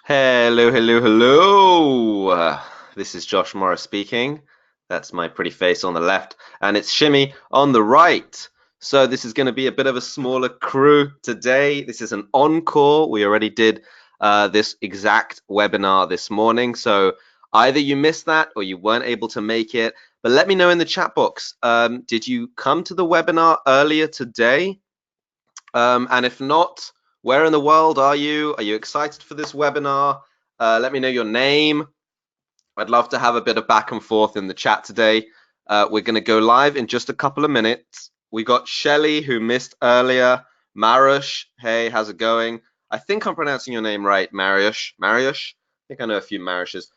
Hello, hello, hello. This is Josh Morris speaking. That's my pretty face on the left, and it's Shimmy on the right. So this is going to be a bit of a smaller crew today. This is an encore. We already did this exact webinar this morning. So either you missed that or you weren't able to make it. But let me know in the chat box. Did you come to the webinar earlier today? And if not, where in the world are you? Are you excited for this webinar? Let me know your name. I'd love to have a bit of back and forth in the chat today. We're going to go live in just a couple of minutes. We got Shelly, who missed earlier. Marush, hey, how's it going? I think I'm pronouncing your name right, Mariush. Mariush? I think I know a few Marushes.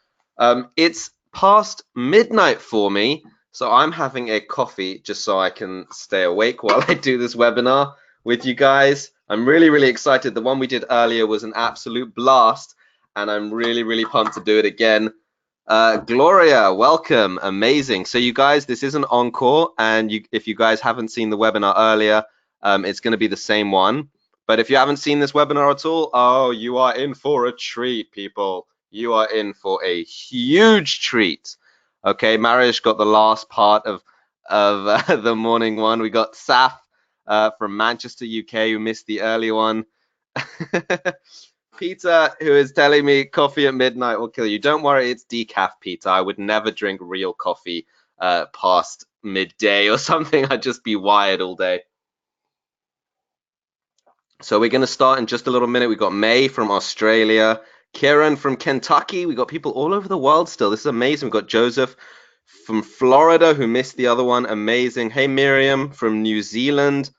It's past midnight for me, so I'm having a coffee just so I can stay awake while I do this webinar with you guys. I'm really, really excited. The one we did earlier was an absolute blast, and I'm really, really pumped to do it again. Gloria, welcome. Amazing. So you guys, this is an encore, and if you guys haven't seen the webinar earlier, it's going to be the same one. But if you haven't seen this webinar at all, oh, you are in for a treat, people. You are in for a huge treat. Okay, Marius got the last part of the morning one. We got Saf from Manchester, UK, who missed the early one. Peter, who is telling me coffee at midnight will kill you. Don't worry, it's decaf, Peter. I would never drink real coffee past midday or something. I'd just be wired all day. So we're going to start in just a little minute. We've got May from Australia, Kieran from Kentucky. We got people all over the world still. This is amazing. We've got Joseph from Florida, who missed the other one. Amazing. Hey, Miriam from New Zealand.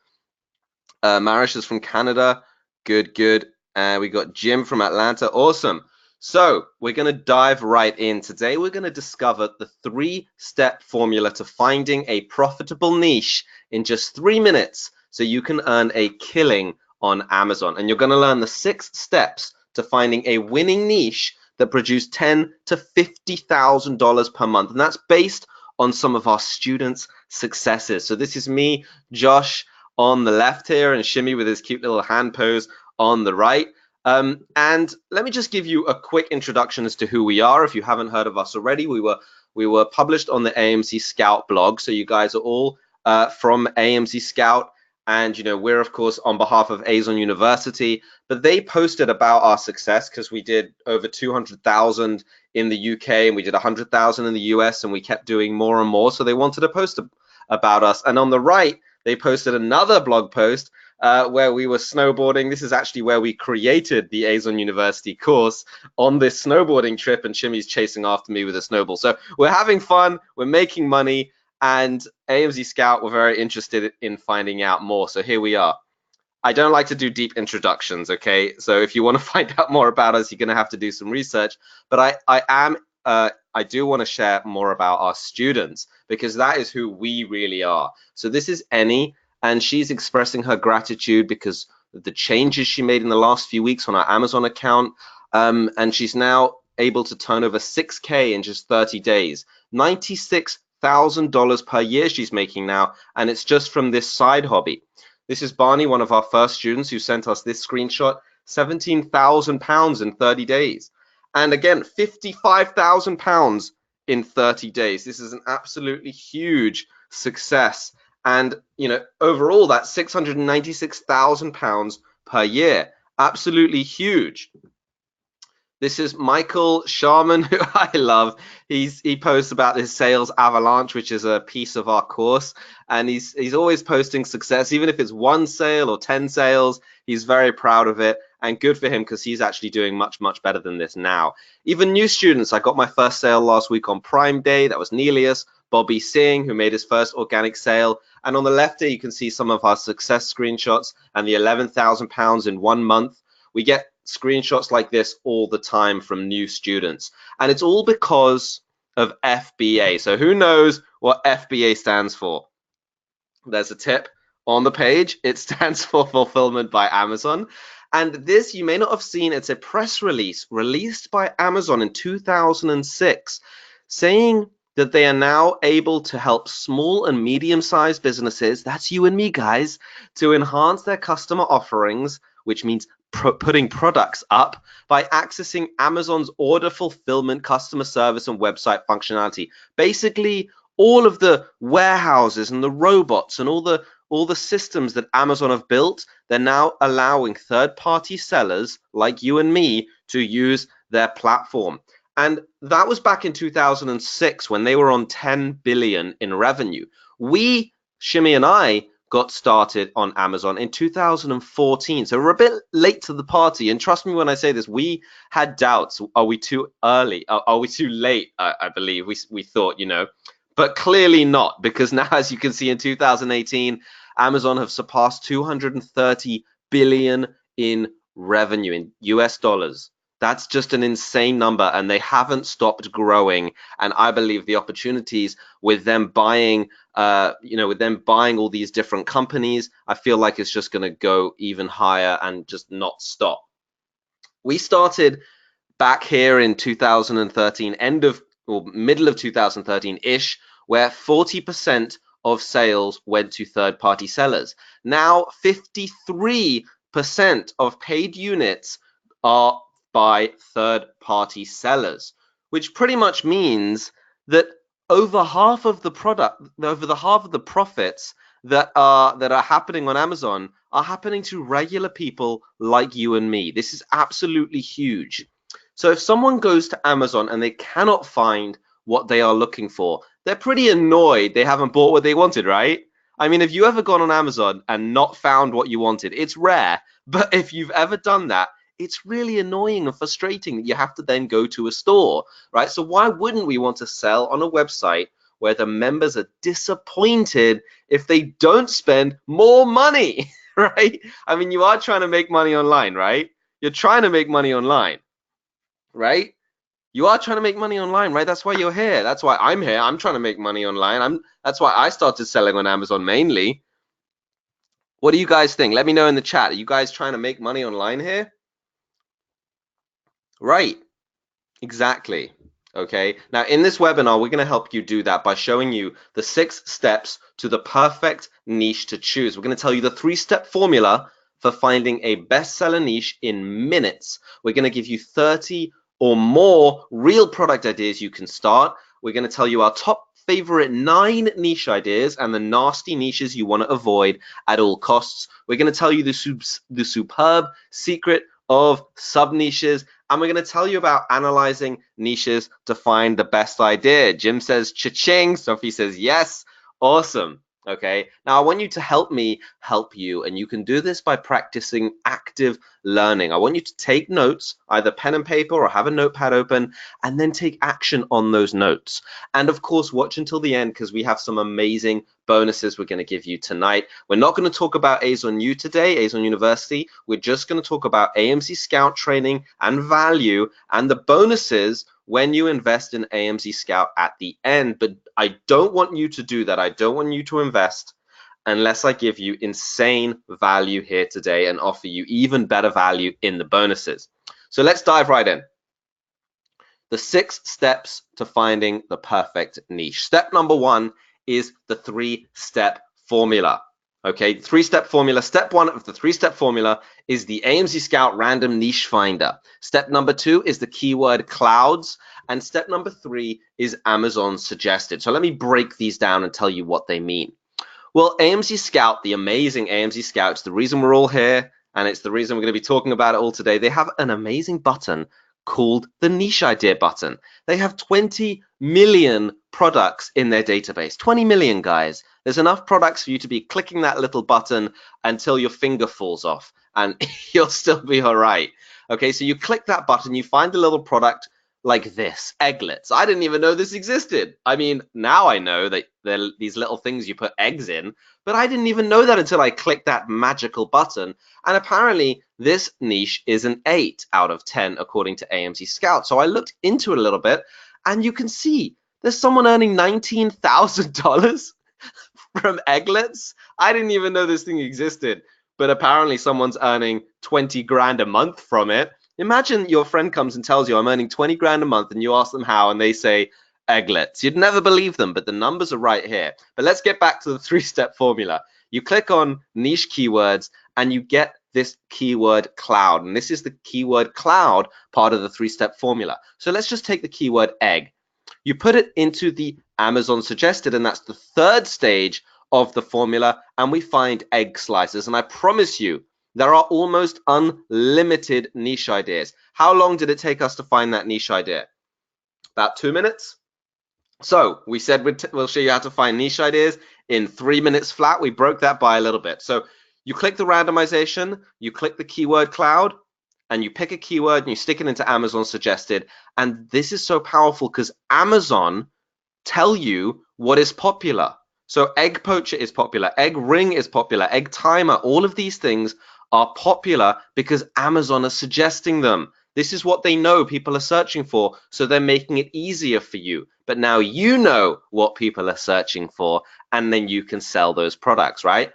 Marish is from Canada. Good, good. We got Jim from Atlanta. Awesome. So we're going to dive right in. Today we're going to discover the 3-step formula to finding a profitable niche in just 3 minutes so you can earn a killing on Amazon. And you're going to learn the 6 steps to finding a winning niche that produce $10,000 to $50,000 per month. And that's based on some of our students' successes. So this is me, Josh, on the left here, and Shimmy with his cute little hand pose on the right. And let me just give you a quick introduction as to who we are. If you haven't heard of us already, we were published on the AMZ Scout blog. So you guys are all from AMZ Scout. And, you know, we're, of course, on behalf of Azon University. But they posted about our success because we did over 200,000 in the UK and we did 100,000 in the US, and we kept doing more and more. So they wanted to post about us. And on the right, they posted another blog post where we were snowboarding. This is actually where we created the Azon University course on this snowboarding trip, and Chimmy's chasing after me with a snowball. So we're having fun, we're making money, and AMZ Scout were very interested in finding out more. So here we are. I don't like to do deep introductions, okay? So if you want to find out more about us, you're going to have to do some research. But I do want to share more about our students, because that is who we really are. So this is Annie, and she's expressing her gratitude because of the changes she made in the last few weeks on our Amazon account. And she's now able to turn over 6K in just 30 days. $96,000 per year she's making now, and it's just from this side hobby. This is Barney, one of our first students, who sent us this screenshot, £17,000 in 30 days. And again, £55,000 in 30 days. This is an absolutely huge success. And, you know, overall, that's £696,000 per year. Absolutely huge. This is Michael Sharman, who I love. He posts about his sales avalanche, which is a piece of our course, and he's always posting success, even if it's 1 sale or 10 sales. He's very proud of it, and good for him, because he's actually doing much, much better than this now. Even new students. I got my first sale last week on Prime Day. That was Nelius. Bobby Singh, who made his first organic sale. And on the left here, you can see some of our success screenshots and the £11,000 in 1 month. We get screenshots like this all the time from new students, and it's all because of FBA. So who knows what FBA stands for? There's a tip on the page. It stands for Fulfillment by Amazon. And this, you may not have seen, it's a press release released by Amazon in 2006 saying that they are now able to help small and medium-sized businesses, that's you and me, guys, to enhance their customer offerings which means putting products up, by accessing Amazon's order fulfillment, customer service, and website functionality. Basically, all of the warehouses and the robots and all the systems that Amazon have built, they're now allowing third-party sellers like you and me to use their platform. And that was back in 2006 when they were on 10 billion in revenue. Shimmy and I, got started on Amazon in 2014. So we're a bit late to the party. And trust me when I say this, we had doubts. Are we too early? Are we too late? I believe we thought, but clearly not, because now, as you can see, in 2018, Amazon have surpassed 230 billion in revenue in US dollars. That's just an insane number, and they haven't stopped growing. And I believe the opportunities with them buying, with them buying all these different companies, I feel like it's just going to go even higher and just not stop. We started back here in 2013, middle of 2013-ish, where 40% of sales went to third-party sellers. Now, 53% of paid units are by third-party sellers, which pretty much means that over half of the profits that are happening on Amazon are happening to regular people like you and me. This is absolutely huge. So if someone goes to Amazon and they cannot find what they are looking for, they're pretty annoyed they haven't bought what they wanted, right? I mean, have you ever gone on Amazon and not found what you wanted? It's rare, but if you've ever done that, it's really annoying and frustrating that you have to then go to a store, right? So why wouldn't we want to sell on a website where the members are disappointed if they don't spend more money, right? I mean, you are trying to make money online, right? You're trying to make money online, right? You are trying to make money online, right? That's why you're here. That's why I'm here. I'm trying to make money online. That's why I started selling on Amazon mainly. What do you guys think? Let me know in the chat. Are you guys trying to make money online here? Right. Exactly. Okay. Now, in this webinar, we're going to help you do that by showing you the 6 steps to the perfect niche to choose. We're going to tell you the 3-step formula for finding a bestseller niche in minutes. We're going to give you 30 or more real product ideas you can start. We're going to tell you our top favorite 9 niche ideas and the nasty niches you want to avoid at all costs. We're going to tell you the superb secret of sub niches, and we're going to tell you about analyzing niches to find the best idea. Jim says cha-ching. Sophie says yes. Awesome. Okay, now I want you to help me help you, and you can do this by practicing active learning. I want you to take notes, either pen and paper or have a notepad open, and then take action on those notes. And of course, watch until the end, because we have some amazing bonuses we're going to give you tonight. We're not going to talk about Azon U today, Azon University. We're just going to talk about AMZ Scout training and value and the bonuses when you invest in AMZ Scout at the end. But I don't want you to do that. I don't want you to invest unless I give you insane value here today and offer you even better value in the bonuses. So let's dive right in. The 6 steps to finding the perfect niche. Step number 1 is the 3-step formula. Okay, 3-step formula. Step 1 of the 3-step formula is the AMZ Scout Random Niche Finder. Step number 2 is the keyword clouds. And step number 3 is Amazon Suggested. So let me break these down and tell you what they mean. Well, AMZ Scout, the amazing AMZ Scout, it's the reason we're all here, and it's the reason we're going to be talking about it all today. They have an amazing button called the Niche Idea button. They have 20 million products in their database. 20 million, guys. There's enough products for you to be clicking that little button until your finger falls off, and you'll still be all right. Okay, so you click that button, you find a little product like this, egglets. I didn't even know this existed. I mean, now I know that they're these little things you put eggs in, but I didn't even know that until I clicked that magical button. And apparently this niche is an 8 out of 10 according to AMZ Scout. So I looked into it a little bit, and you can see there's someone earning $19,000 from egglets. I didn't even know this thing existed, but apparently someone's earning 20 grand a month from it. Imagine your friend comes and tells you, I'm earning 20 grand a month, and you ask them how, and they say egglets. You'd never believe them, but the numbers are right here. But let's get back to the 3-step formula. You click on niche keywords, and you get this keyword cloud. And this is the keyword cloud part of the three-step formula. So let's just take the keyword egg. You put it into the Amazon suggested, and that's the third stage of the formula, and we find egg slices. And I promise you, there are almost unlimited niche ideas. How long did it take us to find that niche idea? About 2 minutes. So we said we'll show you how to find niche ideas in 3 minutes flat. We broke that by a little bit. So you click the randomization, you click the keyword cloud, and you pick a keyword and you stick it into Amazon suggested. And this is so powerful because Amazon tell you what is popular. So egg poacher is popular, egg ring is popular, egg timer, all of these things are popular because Amazon is suggesting them. This is what they know people are searching for, so they're making it easier for you. But now you know what people are searching for, and then you can sell those products, right?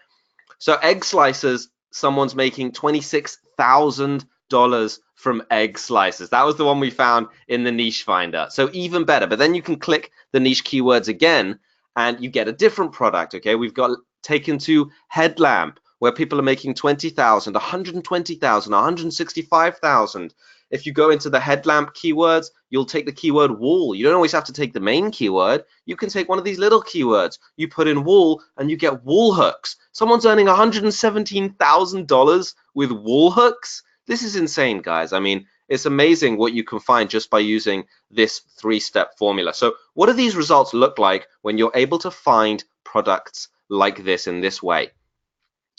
So egg slices, someone's making $26,000 from egg slices. That was the one we found in the niche finder. So even better. But then you can click the niche keywords again and you get a different product. Okay, we've got taken to headlamp, where people are making 20,000, 120,000, 165,000. If you go into the headlamp keywords, you'll take the keyword wool. You don't always have to take the main keyword. You can take one of these little keywords. You put in wool and you get wool hooks. Someone's earning $117,000 with wool hooks. This is insane, guys. I mean, it's amazing what you can find just by using this three-step formula. So what do these results look like when you're able to find products like this in this way?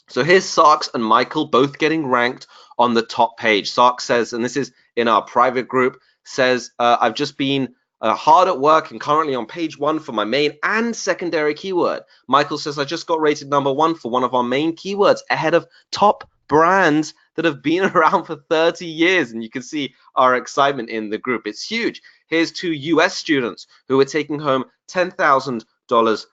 So here's Sarks and Michael both getting ranked on the top page. Sark says, and this is in our private group, says, I've just been hard at work and currently on page 1 for my main and secondary keyword. Michael says, I just got rated #1 for one of our main keywords ahead of top brands that have been around for 30 years. And you can see our excitement in the group. It's huge. Here's 2 US students who are taking home $10,000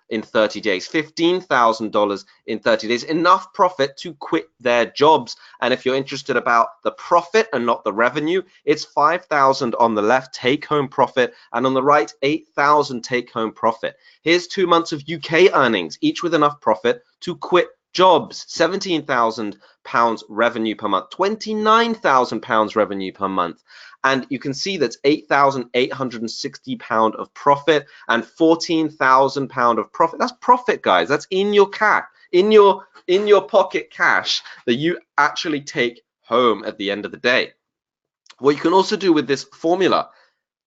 in 30 days, $15,000 in 30 days, enough profit to quit their jobs. And if you're interested about the profit and not the revenue, it's 5,000 on the left take-home profit, and on the right, 8,000 take-home profit. Here's 2 months of UK earnings, each with enough profit to quit jobs. £17,000 revenue per month, £29,000 revenue per month. And you can see that's £8,860 of profit and £14,000 of profit. That's profit, guys. That's in your cash, in your pocket cash that you actually take home at the end of the day. What you can also do with this formula,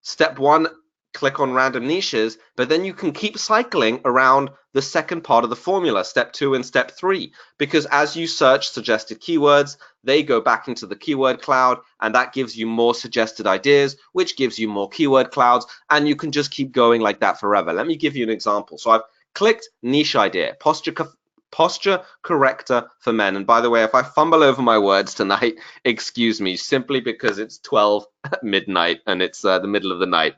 step 1, click on random niches, but then you can keep cycling around the second part of the formula, step 2 and step 3, because as you search suggested keywords, they go back into the keyword cloud, and that gives you more suggested ideas, which gives you more keyword clouds, and you can just keep going like that forever. Let me give you an example. So I've clicked niche idea, posture corrector for men. And by the way, if I fumble over my words tonight, excuse me, simply because it's 12 midnight and it's the middle of the night.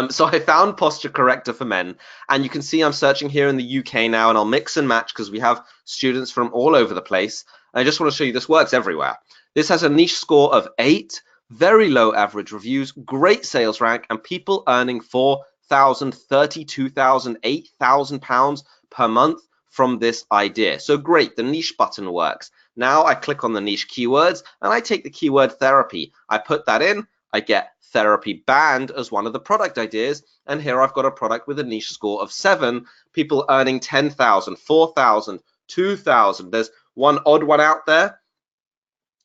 So I found posture corrector for men, and you can see I'm searching here in the UK now, and I'll mix and match because we have students from all over the place. I just want to show you this works everywhere. This has a niche score of 8, very low average reviews, great sales rank, and people earning £4,000, £32,000, £8,000 per month from this idea. So great, the niche button works. Now I click on the niche keywords and I take the keyword therapy. I put that in, I get therapy band as one of the product ideas, and here I've got a product with a niche score of 7, people earning 10,000, 4,000, 2,000. There's one odd one out there,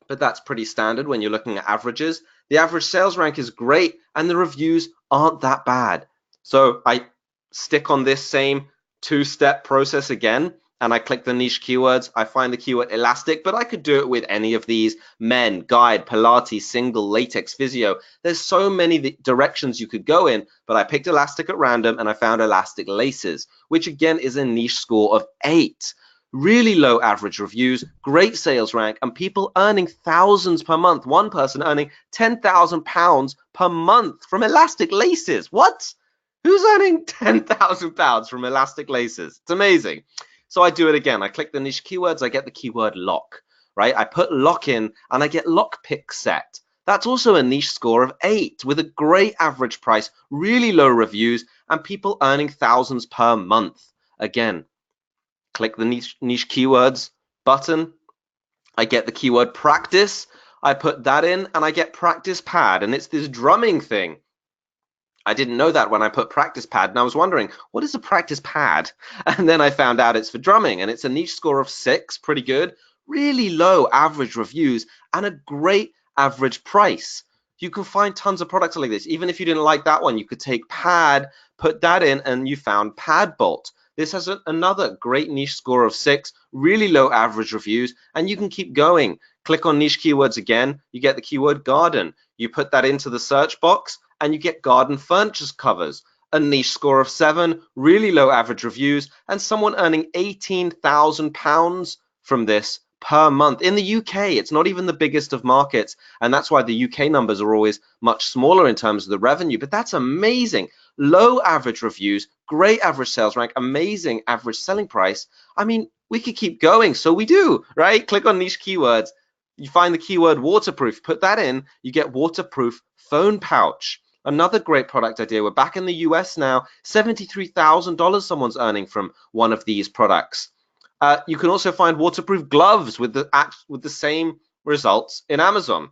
but that's pretty standard when you're looking at averages. The average sales rank is great and the reviews aren't that bad. So I stick on this same 2-step process again, and I click the niche keywords. I find the keyword elastic, but I could do it with any of these: men, guide, Pilates, single, latex, physio. There's so many directions you could go in, but I picked elastic at random and I found elastic laces, which again is a niche score of 8. Really low average reviews, great sales rank, and people earning thousands per month. One person earning £10,000 per month from elastic laces. What? Who's earning £10,000 from elastic laces? It's amazing. So I do it again. I click the niche keywords, I get the keyword lock, right? I put lock in and I get lock pick set. That's also a niche score of 8 with a great average price, really low reviews, and people earning thousands per month. Again, click the niche keywords button, I get the keyword practice. I put that in and I get practice pad. And it's this drumming thing. I didn't know that when I put practice pad, and I was wondering, what is a practice pad? And then I found out it's for drumming, and it's a niche score of 6, pretty good, really low average reviews, and a great average price. You can find tons of products like this. Even if you didn't like that one, you could take pad, put that in, and you found pad bolt. This has another great niche score of 6, really low average reviews, and you can keep going. Click on niche keywords again, you get the keyword garden. You put that into the search box, and you get garden furniture covers, a niche score of 7, really low average reviews, and someone earning £18,000 from this per month. In the UK, it's not even the biggest of markets, and that's why the UK numbers are always much smaller in terms of the revenue, but that's amazing. Low average reviews, great average sales rank, amazing average selling price. I mean, we could keep going, so we do, right? Click on niche keywords. You find the keyword waterproof, put that in, you get waterproof phone pouch. Another great product idea. We're back in the US now. $73,000 someone's earning from one of these products. You can also find waterproof gloves with the same results in Amazon.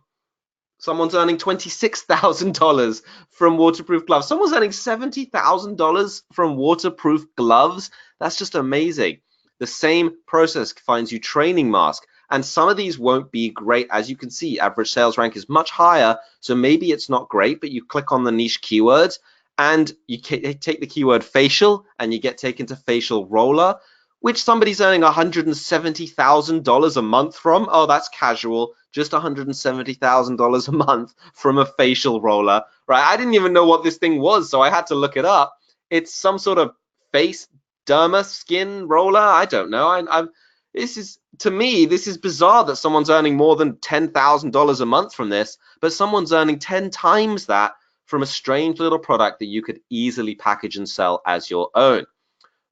Someone's earning $26,000 from waterproof gloves. Someone's earning $70,000 from waterproof gloves. That's just amazing. The same process finds you training mask. And some of these won't be great. As you can see, average sales rank is much higher. So maybe it's not great, but you click on the niche keywords and you take the keyword facial and you get taken to facial roller, which somebody's earning $170,000 a month from. Oh, that's casual. Just $170,000 a month from a facial roller, right? I didn't even know what this thing was, so I had to look it up. It's some sort of face derma skin roller. I don't know. This is, to me, this is bizarre that someone's earning more than $10,000 a month from this, but someone's earning 10 times that from a strange little product that you could easily package and sell as your own.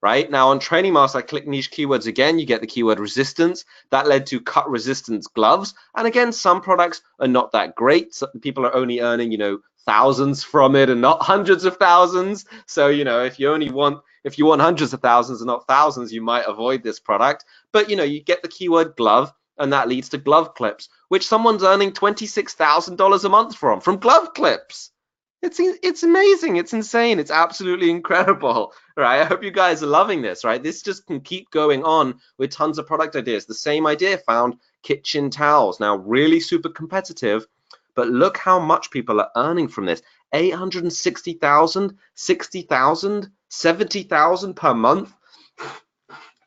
Right now on Training Master, I click niche keywords again. You get the keyword resistance. That led to cut resistance gloves. And again, some products are not that great. So people are only earning, thousands from it and not hundreds of thousands. So, if you want hundreds of thousands and not thousands, you might avoid this product. But, you get the keyword glove, and that leads to glove clips, which someone's earning $26,000 a month from glove clips. It's amazing. It's insane. It's absolutely incredible, right? I hope you guys are loving this, right? This just can keep going on with tons of product ideas. The same idea found kitchen towels. Now, really super competitive, but look how much people are earning from this. 860,000, 60,000, 70,000 per month.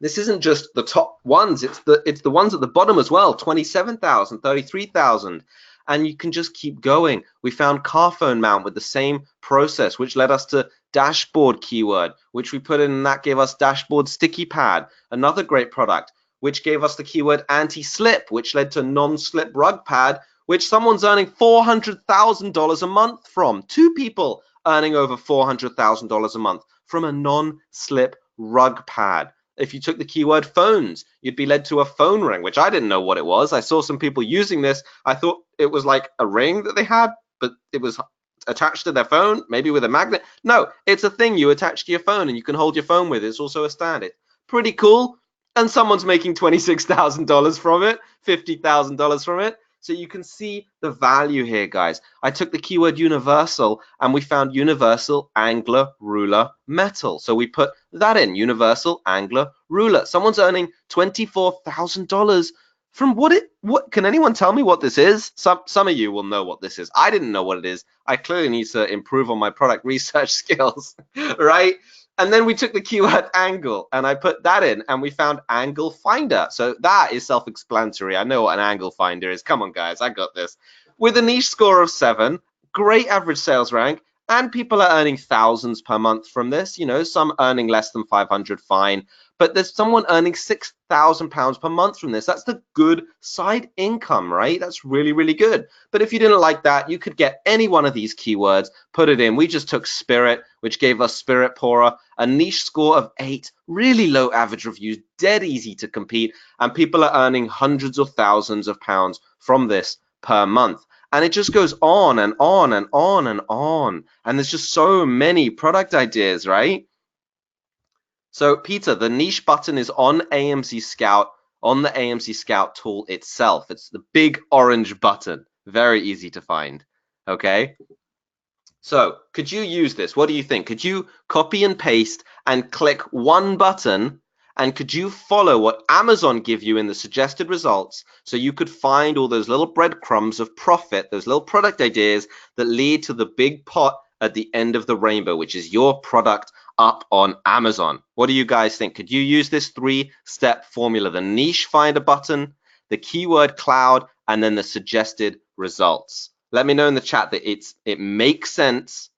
This isn't just the top ones. It's the ones at the bottom as well. 27,000, 33,000. And you can just keep going. We found car phone mount with the same process, which led us to dashboard keyword, which we put in, and that gave us dashboard sticky pad, another great product, which gave us the keyword anti-slip, which led to non-slip rug pad, which someone's earning $400,000 a month from. 2 people earning over $400,000 a month from a non-slip rug pad. If you took the keyword phones, you'd be led to a phone ring, which I didn't know what it was. I saw some people using this. I thought it was like a ring that they had, but it was attached to their phone, maybe with a magnet. No, it's a thing you attach to your phone and you can hold your phone with. It's also a stand. It's pretty cool. And someone's making $26,000 from it, $50,000 from it. So you can see the value here, guys. I took the keyword universal and we found universal angler ruler metal. So we put that in, universal angler ruler. Someone's earning $24,000 from what can anyone tell me what this is? Some of you will know what this is. I didn't know what it is. I clearly need to improve on my product research skills, right? And then we took the keyword angle and I put that in and we found angle finder. So that is self-explanatory. I know what an angle finder is. Come on, guys, I got this. With a niche score of 7, great average sales rank, and people are earning thousands per month from this. Some earning less than 500, fine. But there's someone earning £6,000 per month from this. That's the good side income, right? That's really, really good. But if you didn't like that, you could get any one of these keywords, put it in. We just took spirit, which gave us spirit pourer, a niche score of 8, really low average reviews, dead easy to compete, and people are earning hundreds of thousands of pounds from this per month. And it just goes on and on and on and on. And there's just so many product ideas, right? So, Peter, the niche button is on AMZ Scout. on the AMC Scout tool itself. It's the big orange button. Very easy to find. Okay. So could you use this? What do you think? Could you copy and paste and click one button? And could you follow what Amazon give you in the suggested results so you could find all those little breadcrumbs of profit, those little product ideas that lead to the big pot at the end of the rainbow, which is your product up on Amazon? What do you guys think? Could you use this three-step formula? The niche finder button, the keyword cloud, and then the suggested results. Let me know in the chat that it makes sense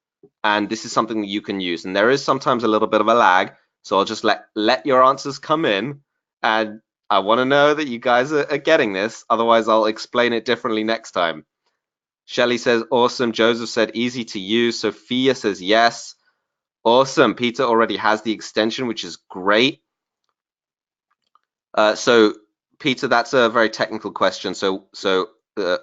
and this is something that you can use. And there is sometimes a little bit of a lag, so I'll just let your answers come in, and I want to know that you guys are getting this. Otherwise, I'll explain it differently next time. Shelly says, awesome. Joseph said, easy to use. Sophia says, yes. Awesome. Peter already has the extension, which is great. So Peter, that's a very technical question. So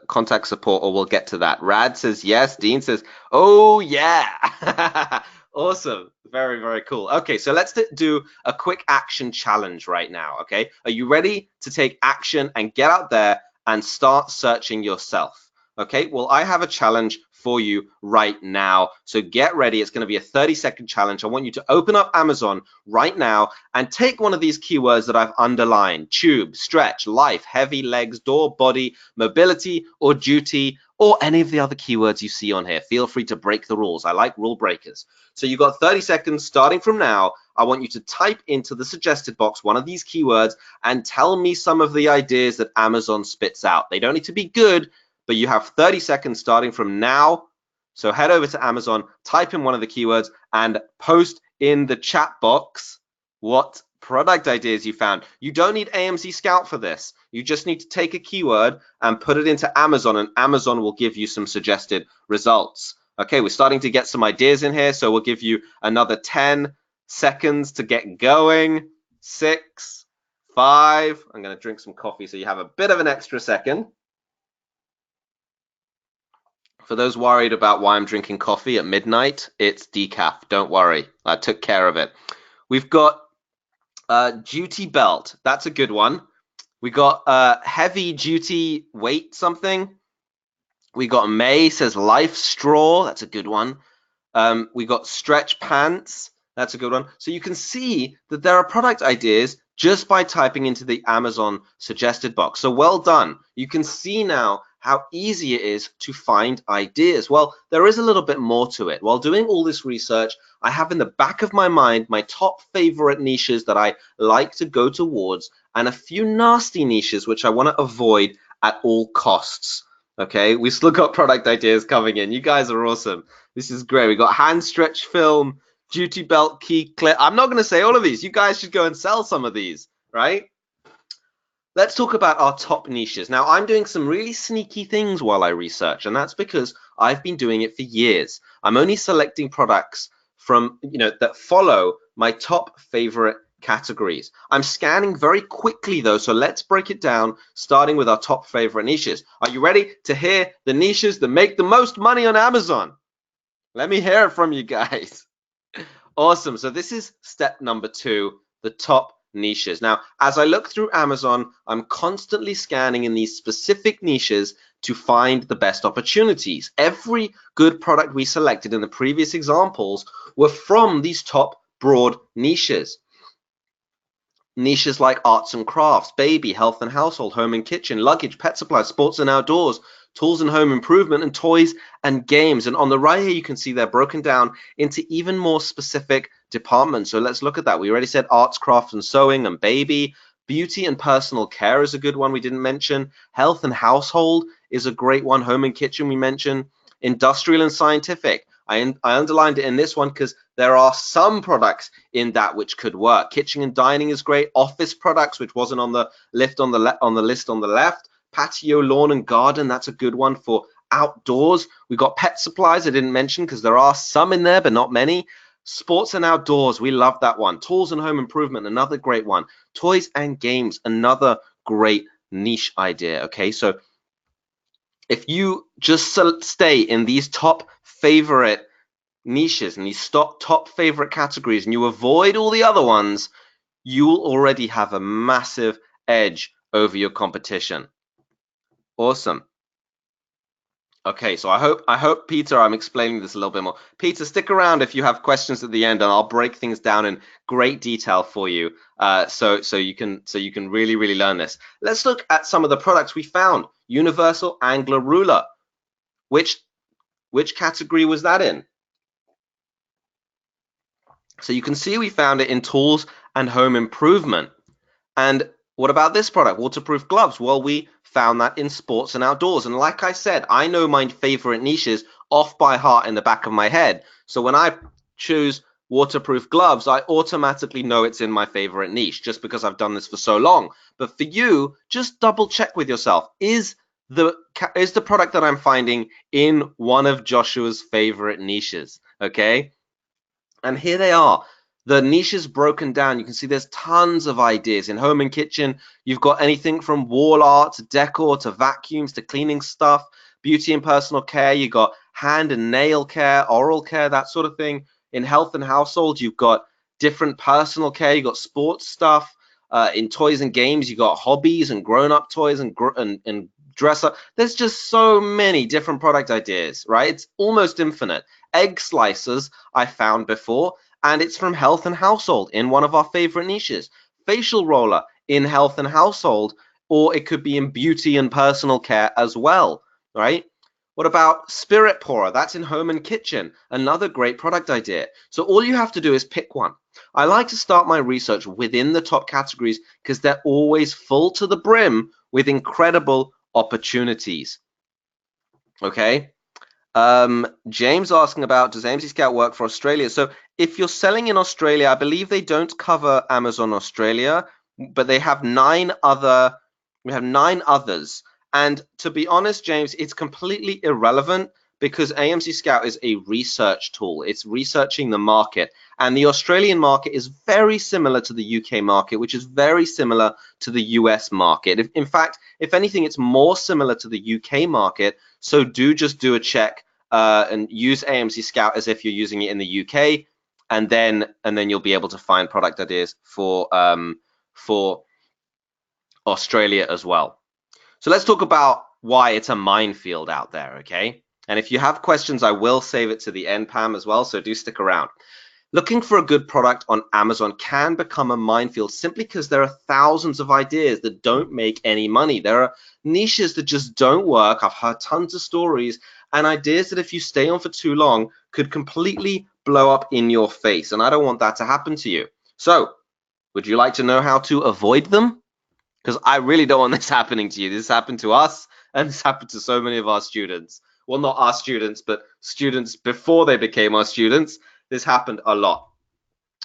contact support, or we'll get to that. Rad says yes. Dean says, oh yeah. Awesome. Very, very cool. Okay, so let's do a quick action challenge right now. Okay, are you ready to take action and get out there and start searching yourself? Okay, well, I have a challenge for you right now. So get ready. It's going to be a 30-second challenge. I want you to open up Amazon right now and take one of these keywords that I've underlined: tube, stretch, life, heavy, legs, door, body, mobility, or duty, or any of the other keywords you see on here. Feel free to break the rules. I like rule breakers. So you've got 30 seconds starting from now. I want you to type into the suggested box one of these keywords and tell me some of the ideas that Amazon spits out. They don't need to be good, but you have 30 seconds starting from now. So head over to Amazon, type in one of the keywords, and post in the chat box what product ideas you found. You don't need AMC Scout for this. You just need to take a keyword and put it into Amazon, and Amazon will give you some suggested results. Okay, we're starting to get some ideas in here, so we'll give you another 10 seconds to get going. 6, 5, I'm going to drink some coffee so you have a bit of an extra second. For those worried about why I'm drinking coffee at midnight, it's decaf. Don't worry, I took care of it. We've got duty belt. That's a good one. We got heavy duty weight something. We got May says life straw. That's a good one. We got stretch pants. That's a good one. So you can see that there are product ideas just by typing into the Amazon suggested box. So well done. You can see now how easy it is to find ideas. Well, there is a little bit more to it. While doing all this research, I have in the back of my mind my top favorite niches that I like to go towards, and a few nasty niches which I want to avoid at all costs. Okay, we still got product ideas coming in. You guys are awesome. This is great. We got hand stretch film, duty belt, key clip. I'm not going to say all of these. You guys should go and sell some of these, right? Let's talk about our top niches. Now, I'm doing some really sneaky things while I research, and that's because I've been doing it for years. I'm only selecting products from, that follow my top favorite categories. I'm scanning very quickly though, so let's break it down, starting with our top favorite niches. Are you ready to hear the niches that make the most money on Amazon? Let me hear it from you guys. Awesome. So this is step number 2, the top niches. Now, as I look through Amazon, I'm constantly scanning in these specific niches to find the best opportunities. Every good product we selected in the previous examples were from these top broad niches. Niches like arts and crafts, baby, health and household, home and kitchen, luggage, pet supplies, sports and outdoors, tools and home improvement, and toys and games. And on the right here, you can see they're broken down into even more specific departments. So let's look at that. We already said arts, crafts, and sewing, and baby. Beauty and personal care is a good one we didn't mention. Health and household is a great one. Home and kitchen we mentioned. Industrial and scientific. I underlined it in this one because there are some products in that which could work. Kitchen and dining is great. Office products, which wasn't on the list on the left. Patio, lawn and garden, that's a good one for outdoors. We've got pet supplies I didn't mention because there are some in there, but not many. Sports and outdoors, we love that one. Tools and home improvement, another great one. Toys and games, another great niche idea. Okay, so if you just stay in these top favorite niches and these top favorite categories and you avoid all the other ones, you'll already have a massive edge over your competition. Awesome. Okay, so I hope Peter, I'm explaining this a little bit more. Peter, stick around if you have questions at the end, and I'll break things down in great detail for you, so you can really learn this. Let's look at some of the products we found. Universal Angler Ruler. Which which category was that in? So you can see we found it in tools and home improvement. And what about this product, waterproof gloves? Well, we found that in sports and outdoors. And like I said, I know my favorite niches off by heart in the back of my head. So when I choose waterproof gloves, I automatically know it's in my favorite niche just because I've done this for so long. But for you, just double check with yourself. Is the product that I'm finding in one of Joshua's favorite niches? Okay. And here they are. The niche is broken down. You can see there's tons of ideas. In home and kitchen, you've got anything from wall art to decor to vacuums to cleaning stuff, beauty and personal care. You've got hand and nail care, oral care, that sort of thing. In health and household, you've got different personal care. You've got sports stuff. In toys and games, you've got hobbies and grown-up toys and dress up. There's just so many different product ideas, right? It's almost infinite. Egg slicers I found before, and it's from health and household in one of our favorite niches. Facial roller in health and household, or it could be in beauty and personal care as well, right? What about spirit pourer? That's in home and kitchen, another great product idea. So all you have to do is pick one. I like to start my research within the top categories because they're always full to the brim with incredible opportunities. Okay. James asking about, does AMC Scout work for Australia? So if you're selling in Australia, I believe they don't cover Amazon Australia, but we have nine others. And to be honest, James, it's completely irrelevant because AMC Scout is a research tool. It's researching the market. And the Australian market is very similar to the UK market, which is very similar to the US market. In fact, if anything, it's more similar to the UK market. So just do a check and use AMC Scout as if you're using it in the UK, and then you'll be able to find product ideas for Australia as well. So let's talk about why it's a minefield out there, okay? And if you have questions, I will save it to the end, Pam, as well, so do stick around. Looking for a good product on Amazon can become a minefield simply because there are thousands of ideas that don't make any money. There are niches that just don't work. I've heard tons of stories and ideas that if you stay on for too long could completely blow up in your face. And I don't want that to happen to you. So, would you like to know how to avoid them? Because I really don't want this happening to you. This happened to us and this happened to so many of our students. Well, not our students, but students before they became our students. This happened a lot.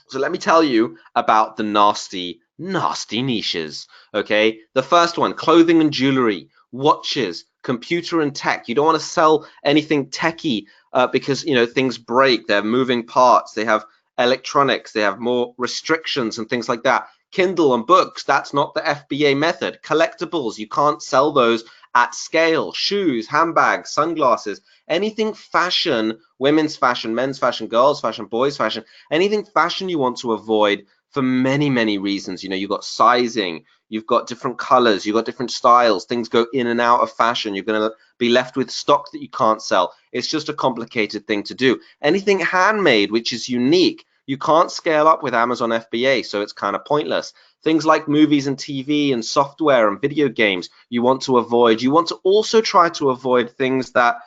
So let me tell you about the nasty niches. Okay, the first one, clothing and jewelry, watches, computer and tech. You don't want to sell anything techy because things break. They're moving parts. They have electronics. They have more restrictions and things like that. Kindle and books, that's not the FBA method. Collectibles, you can't sell those at scale. Shoes, handbags, sunglasses, anything fashion, women's fashion, men's fashion, girls' fashion, boys' fashion, anything fashion you want to avoid for many reasons. You've got sizing, you've got different colors, you've got different styles, things go in and out of fashion. You're going to be left with stock that you can't sell. It's just a complicated thing to do. Anything handmade, which is unique, you can't scale up with Amazon FBA, so it's kind of pointless. Things like movies and TV and software and video games, you want to avoid. You want to also try to avoid things that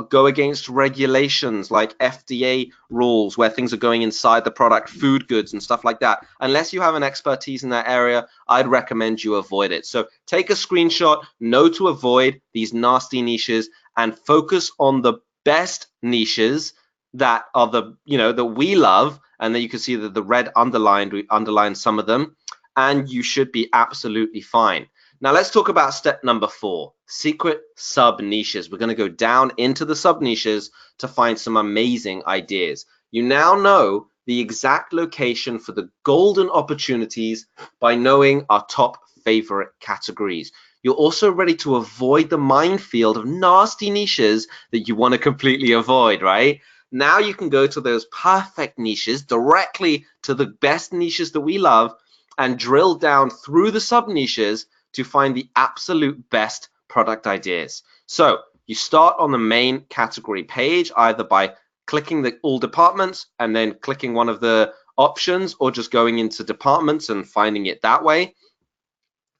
go against regulations like FDA rules where things are going inside the product, food goods and stuff like that. Unless you have an expertise in that area, I'd recommend you avoid it. So take a screenshot, know to avoid these nasty niches and focus on the best niches that are that we love, and then you can see that the red underlined, we underlined some of them, and you should be absolutely fine. Now let's talk about step number 4, secret sub niches. We're going to go down into the sub niches to find some amazing ideas. You now know the exact location for the golden opportunities by knowing our top favorite categories. You're also ready to avoid the minefield of nasty niches that you want to completely avoid, right? Now you can go to those perfect niches directly to the best niches that we love and drill down through the sub niches to find the absolute best product ideas. So you start on the main category page either by clicking the all departments and then clicking one of the options, or just going into departments and finding it that way.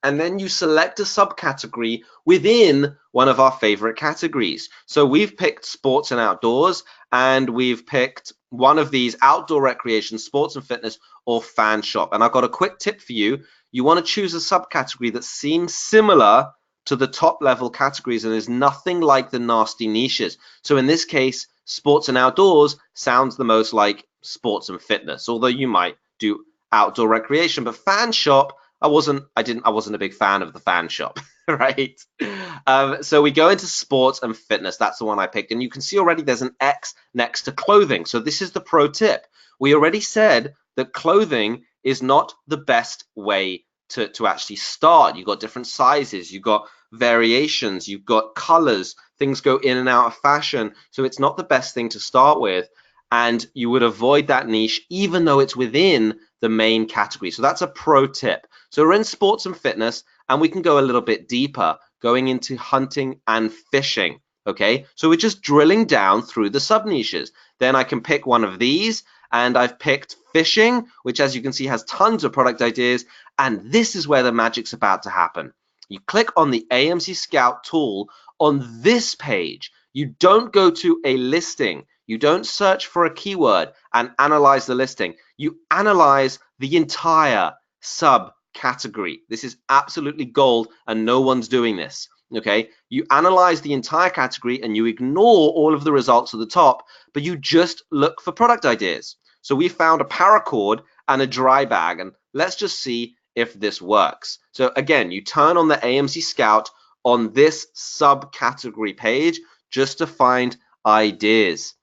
And then you select a subcategory within one of our favorite categories. So we've picked sports and outdoors, and we've picked one of these: outdoor recreation, sports and fitness, or fan shop. And I've got a quick tip for you. You want to choose a subcategory that seems similar to the top level categories and is nothing like the nasty niches. So in this case, sports and outdoors sounds the most like sports and fitness, although you might do outdoor recreation. But fan shop, I wasn't a big fan of the fan shop, right? So we go into sports and fitness. That's the one I picked. And you can see already there's an X next to clothing. So this is the pro tip. We already said that clothing is not the best way to actually start. You've got different sizes, you've got variations, you've got colors, things go in and out of fashion. So it's not the best thing to start with. And you would avoid that niche even though it's within the main category. So that's a pro tip. So we're in sports and fitness, and we can go a little bit deeper, going into hunting and fishing. Okay, so we're just drilling down through the sub niches. Then I can pick one of these, and I've picked fishing, which, as you can see, has tons of product ideas. And this is where the magic's about to happen. You click on the AMC Scout tool on this page. You don't go to a listing. You don't search for a keyword and analyze the listing. You analyze the entire subcategory. This is absolutely gold, and no one's doing this. Okay, you analyze the entire category and you ignore all of the results at the top, but you just look for product ideas. So we found a paracord and a dry bag, and let's just see if this works. So again, you turn on the AMC Scout on this subcategory page just to find ideas.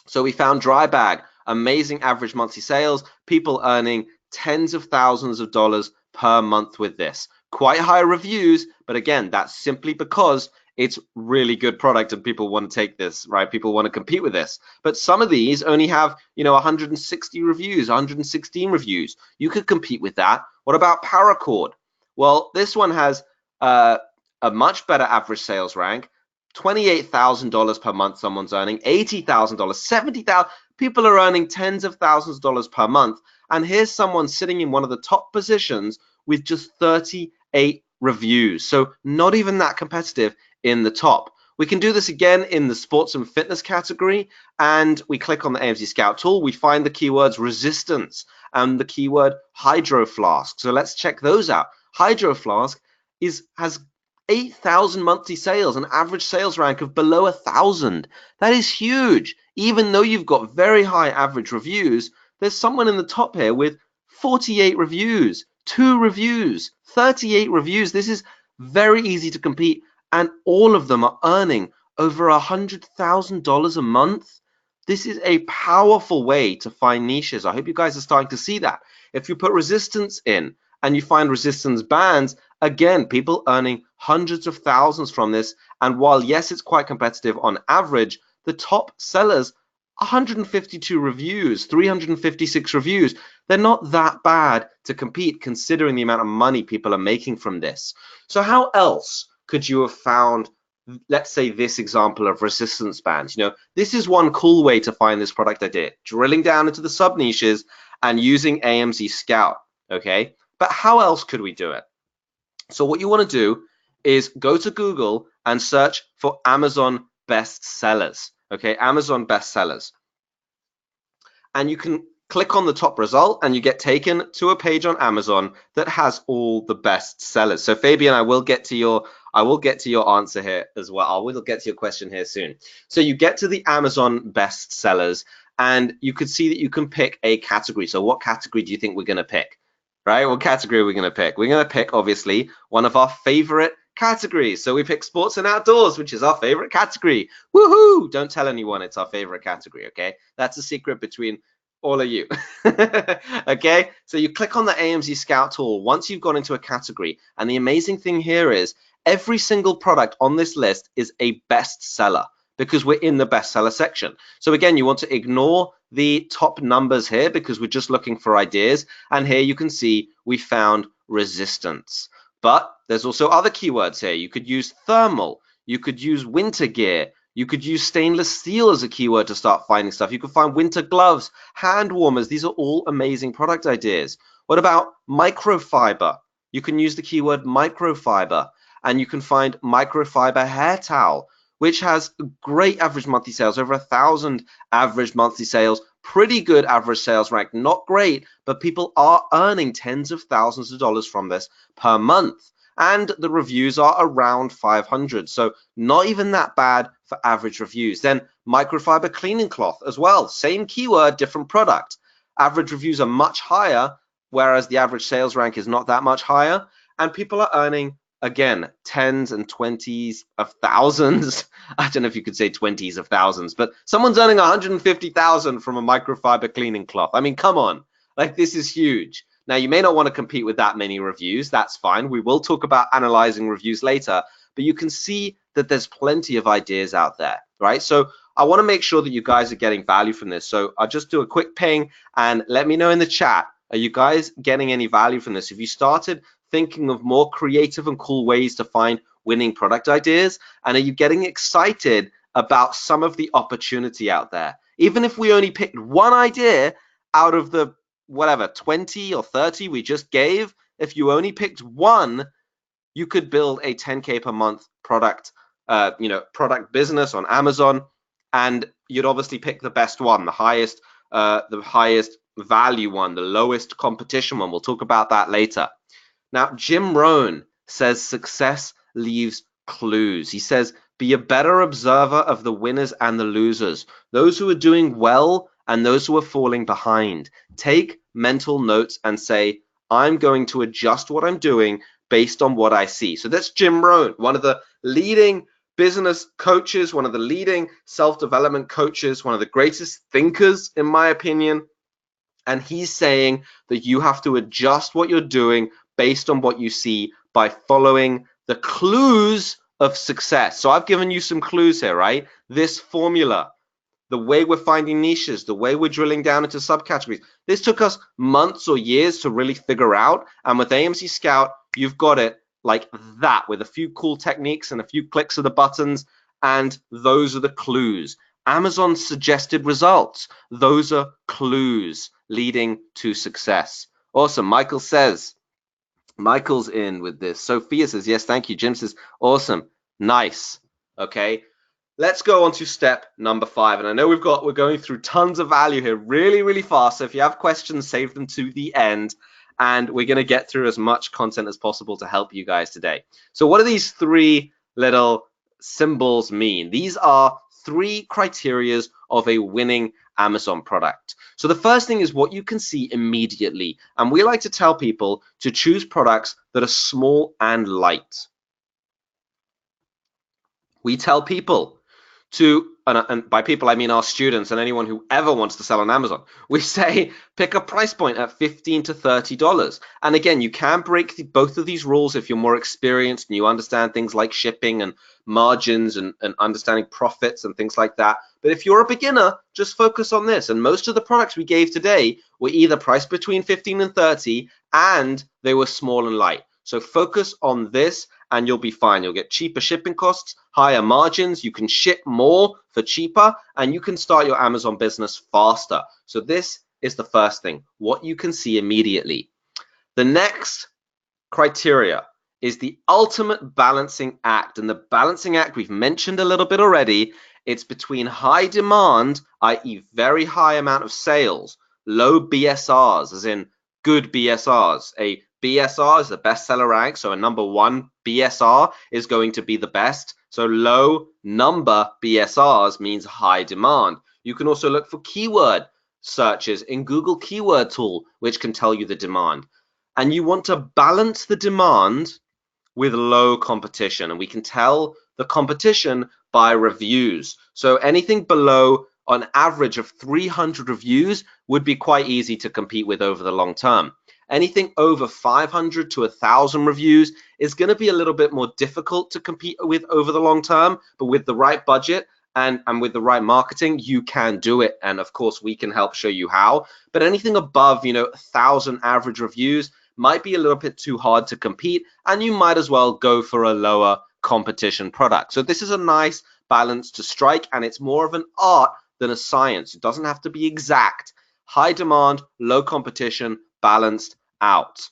So we found dry bag, amazing average monthly sales, people earning tens of thousands of dollars per month with this. Quite high reviews, but again, that's simply because it's really good product and people want to take this, right? People want to compete with this. But some of these only have, 160 reviews, 116 reviews. You could compete with that. What about paracord? Well, this one has a much better average sales rank. $28,000 per month someone's earning, $80,000, $70,000. People are earning tens of thousands of dollars per month. And here's someone sitting in one of the top positions with just 38 reviews. So not even that competitive in the top. We can do this again in the sports and fitness category, and we click on the AMC Scout tool. We find the keywords resistance and the keyword hydro flask. So let's check those out. Hydro flask has 8,000 monthly sales, an average sales rank of below 1,000. That is huge. Even though you've got very high average reviews, there's someone in the top here with 48 reviews, 2 reviews, 38 reviews. This is very easy to compete, and all of them are earning over $100,000 a month. This is a powerful way to find niches. I hope you guys are starting to see that. If you put resistance in and you find resistance bands, again, people earning hundreds of thousands from this. And while, yes, it's quite competitive on average, the top sellers, 152 reviews, 356 reviews, they're not that bad to compete considering the amount of money people are making from this. So how else could you have found, let's say, this example of resistance bands? This is one cool way to find this product idea, drilling down into the sub niches and using AMC Scout, okay? But how else could we do it? So what you want to do is go to Google and search for Amazon bestsellers, okay? Amazon bestsellers. And you can click on the top result and you get taken to a page on Amazon that has all the best sellers. So Fabian, I will get to your answer here as well. I will get to your question here soon. So you get to the Amazon bestsellers and you could see that you can pick a category. So what category do you think we're going to pick? Right? What category are we going to pick? We're going to pick, obviously, one of our favorite categories. So we pick sports and outdoors, which is our favorite category. Woohoo! Don't tell anyone it's our favorite category, okay? That's a secret between all of you. Okay? So you click on the AMC Scout tool once you've gone into a category. And the amazing thing here is every single product on this list is a bestseller. because we're in the bestseller section. So again, you want to ignore the top numbers here because we're just looking for ideas. And here you can see we found resistance. But there's also other keywords here. You could use thermal. You could use winter gear. You could use stainless steel as a keyword to start finding stuff. You could find winter gloves, hand warmers. These are all amazing product ideas. What about microfiber? You can use the keyword microfiber, and you can find microfiber hair towel, which has great average monthly sales, over 1,000 average monthly sales, pretty good average sales rank, not great, but people are earning tens of thousands of dollars from this per month. And the reviews are around 500, so not even that bad for average reviews. Then microfiber cleaning cloth as well, same keyword, different product. Average reviews are much higher, whereas the average sales rank is not that much higher, and people are earning, again, tens and twenties of thousands. I don't know if you could say 20s of thousands, but someone's earning 150,000 from a microfiber cleaning cloth. I mean, come on, like this is huge. Now, you may not want to compete with that many reviews. That's fine. We will talk about analyzing reviews later, but you can see that there's plenty of ideas out there, right? So I want to make sure that you guys are getting value from this. So I'll just do a quick ping and let me know in the chat. Are you guys getting any value from this? Have you started thinking of more creative and cool ways to find winning product ideas? And are you getting excited about some of the opportunity out there? Even if we only picked one idea out of the whatever 20 or 30 we just gave, if you only picked one, you could build a 10K per month product product business on Amazon, and you'd obviously pick the best one, the highest value one, the lowest competition one. We'll talk about that later. Now, Jim Rohn says success leaves clues. He says, be a better observer of the winners and the losers, those who are doing well and those who are falling behind. Take mental notes and say, I'm going to adjust what I'm doing based on what I see. So that's Jim Rohn, one of the leading business coaches, one of the leading self-development coaches, one of the greatest thinkers, in my opinion. And he's saying that you have to adjust what you're doing based on what you see by following the clues of success. So I've given you some clues here, right? This formula, the way we're finding niches, the way we're drilling down into subcategories. This took us months or years to really figure out. And with AMC Scout, you've got it like that with a few cool techniques and a few clicks of the buttons. And those are the clues. Amazon suggested results. Those are clues leading to success. Awesome. Michael says, Michael's in with this. Sophia says, yes, thank you. Jim says, awesome. Nice. Okay. Let's go on to step number 5. And I know we're going through tons of value here really, really fast. So if you have questions, save them to the end. And we're going to get through as much content as possible to help you guys today. So what do these 3 little symbols mean? These are 3 criterias of a winning Amazon product. So the first thing is what you can see immediately. And we like to tell people to choose products that are small and light. We tell people to, and by people I mean our students and anyone who ever wants to sell on Amazon, we say pick a price point at $15 to $30. And again, you can break both of these rules if you're more experienced and you understand things like shipping and margins and understanding profits and things like that. But if you're a beginner, just focus on this. And most of the products we gave today were either priced between 15 and 30 and they were small and light. So focus on this and you'll be fine. You'll get cheaper shipping costs, higher margins, you can ship more for cheaper, and you can start your Amazon business faster. So this is the first thing, what you can see immediately. The next criteria is the ultimate balancing act. And the balancing act we've mentioned a little bit already. It's between high demand, i.e. very high amount of sales, low BSRs, as in good BSRs. A BSR is the bestseller rank, so a number 1 BSR is going to be the best. So low number BSRs means high demand. You can also look for keyword searches in Google Keyword Tool, which can tell you the demand. And you want to balance the demand with low competition. And we can tell the competition by reviews. So anything below on average of 300 reviews would be quite easy to compete with over the long term. Anything over 500 to 1,000 reviews is going to be a little bit more difficult to compete with over the long term, but with the right budget and with the right marketing, you can do it. And of course, we can help show you how. But anything above, 1,000 average reviews might be a little bit too hard to compete, and you might as well go for a lower competition product. So this is a nice balance to strike, and it's more of an art than a science. It doesn't have to be exact. High demand, low competition, balanced out.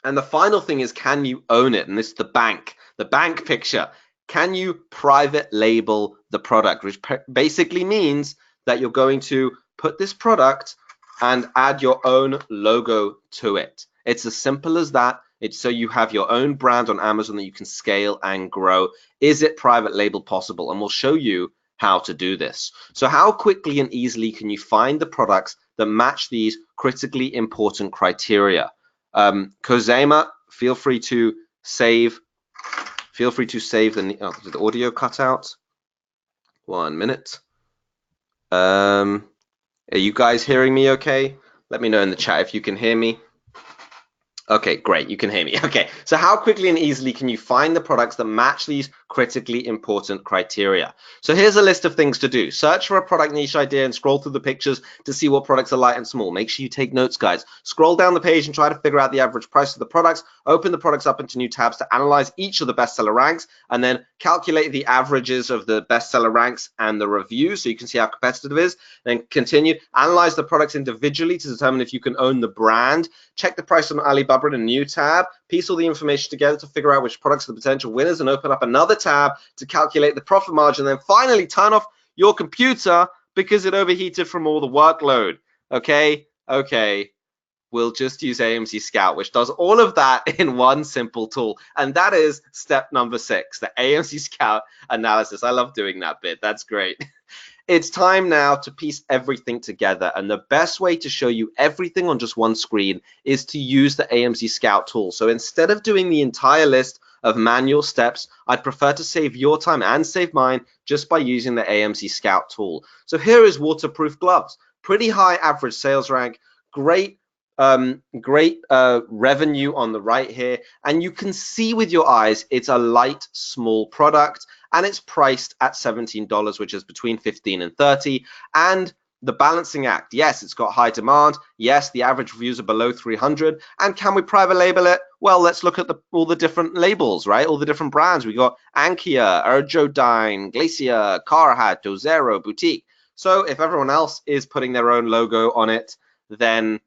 And the final thing is, can you own it? And this is the bank picture. Can you private label the product, which basically means that you're going to put this product and add your own logo to it. It's as simple as that. It's so you have your own brand on Amazon that you can scale and grow. Is it private label possible? And we'll show you how to do this. So how quickly and easily can you find the products that match these critically important criteria? Kozema, feel free to save did the audio cut out? 1 minute. Are you guys hearing me okay? Let me know in the chat if you can hear me. Okay, great, you can hear me. Okay, so how quickly and easily can you find the products that match these critically important criteria? So here's a list of things to do. Search for a product niche idea and scroll through the pictures to see what products are light and small. Make sure you take notes, guys. Scroll down the page and try to figure out the average price of the products. Open the products up into new tabs to analyze each of the bestseller ranks, and then calculate the averages of the bestseller ranks and the reviews so you can see how competitive it is. Then continue. Analyze the products individually to determine if you can own the brand. Check the price on Alibaba in a new tab, piece all the information together to figure out which products are the potential winners, and open up another tab to calculate the profit margin. Then finally turn off your computer because it overheated from all the workload. Okay, we'll just use AMC Scout, which does all of that in one simple tool. And that is step number 6, the AMC Scout analysis. I love doing that bit. That's great. It's time now to piece everything together, and the best way to show you everything on just one screen is to use the AMC Scout tool. So instead of doing the entire list of manual steps, I'd prefer to save your time and save mine just by using the AMC Scout tool. So here is waterproof gloves, pretty high average sales rank, great revenue on the right here, and you can see with your eyes it's a light, small product, and it's priced at $17, which is between 15 and 30. And the balancing act, yes, it's got high demand, yes, the average reviews are below 300, and can we private label it? Well, let's look at all the different labels, right? All the different brands. We got Ankia, Ergodyne, Glacier, Carhat, Dozero, Boutique. So if everyone else is putting their own logo on it, then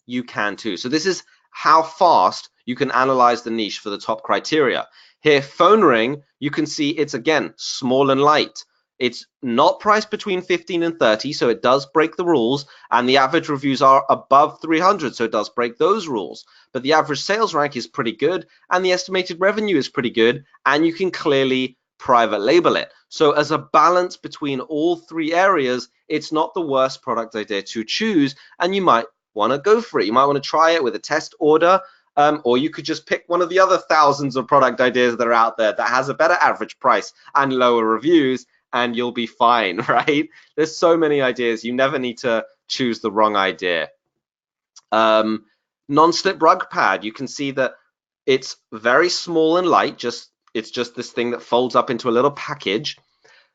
you can too. So this is how fast you can analyze the niche for the top criteria. Here, phone ring, you can see it's again small and light. It's not priced between 15 and 30, so it does break the rules, and the average reviews are above 300, so it does break those rules. But the average sales rank is pretty good, and the estimated revenue is pretty good, and you can clearly private label it. So as a balance between all three areas, it's not the worst product idea to choose, and you might want to go for it. You might want to try it with a test order, or you could just pick one of the other thousands of product ideas that are out there that has a better average price and lower reviews, and you'll be fine, right? There's so many ideas. You never need to choose the wrong idea. Non-slip rug pad, you can see that it's very small and light. It's just this thing that folds up into a little package.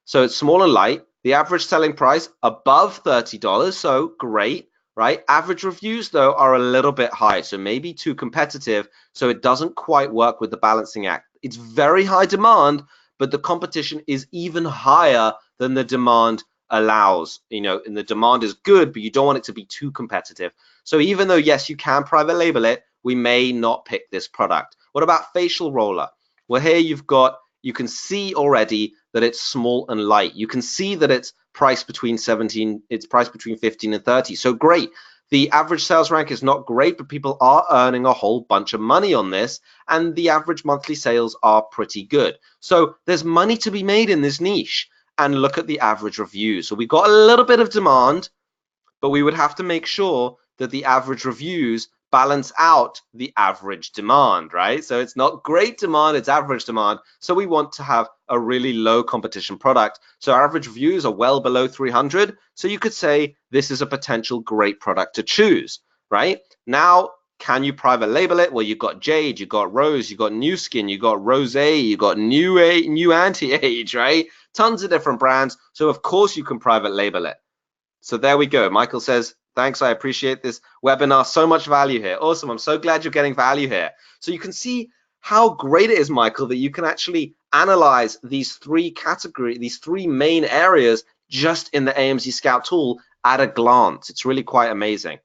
So it's small and light. The average selling price above $30, so great. Right? Average reviews, though, are a little bit high, so maybe too competitive, so it doesn't quite work with the balancing act. It's very high demand, but the competition is even higher than the demand allows. And the demand is good, but you don't want it to be too competitive. So even though, yes, you can private label it, we may not pick this product. What about facial roller? Well, here you can see already that it's small and light. You can see that it's priced between 15 and 30. So great. The average sales rank is not great, but people are earning a whole bunch of money on this, and the average monthly sales are pretty good. So there's money to be made in this niche, and look at the average reviews. So we've got a little bit of demand, but we would have to make sure that the average reviews balance out the average demand, right? So it's not great demand, it's average demand. So we want to have a really low competition product. So our average reviews are well below 300. So you could say this is a potential great product to choose, right? Now, Can you private label it? Well, you've got Jade, you've got Rose, you've got New Skin, you've got Rosé, you've got New Anti-Age, right? Tons of different brands. So of course you can private label it. So there we go. Michael says, thanks, I appreciate this webinar. So much value here. Awesome. I'm so glad you're getting value here. So you can see how great it is, Michael, that you can actually analyze these three categories, these three main areas just in the AMZ Scout tool at a glance. It's really quite amazing.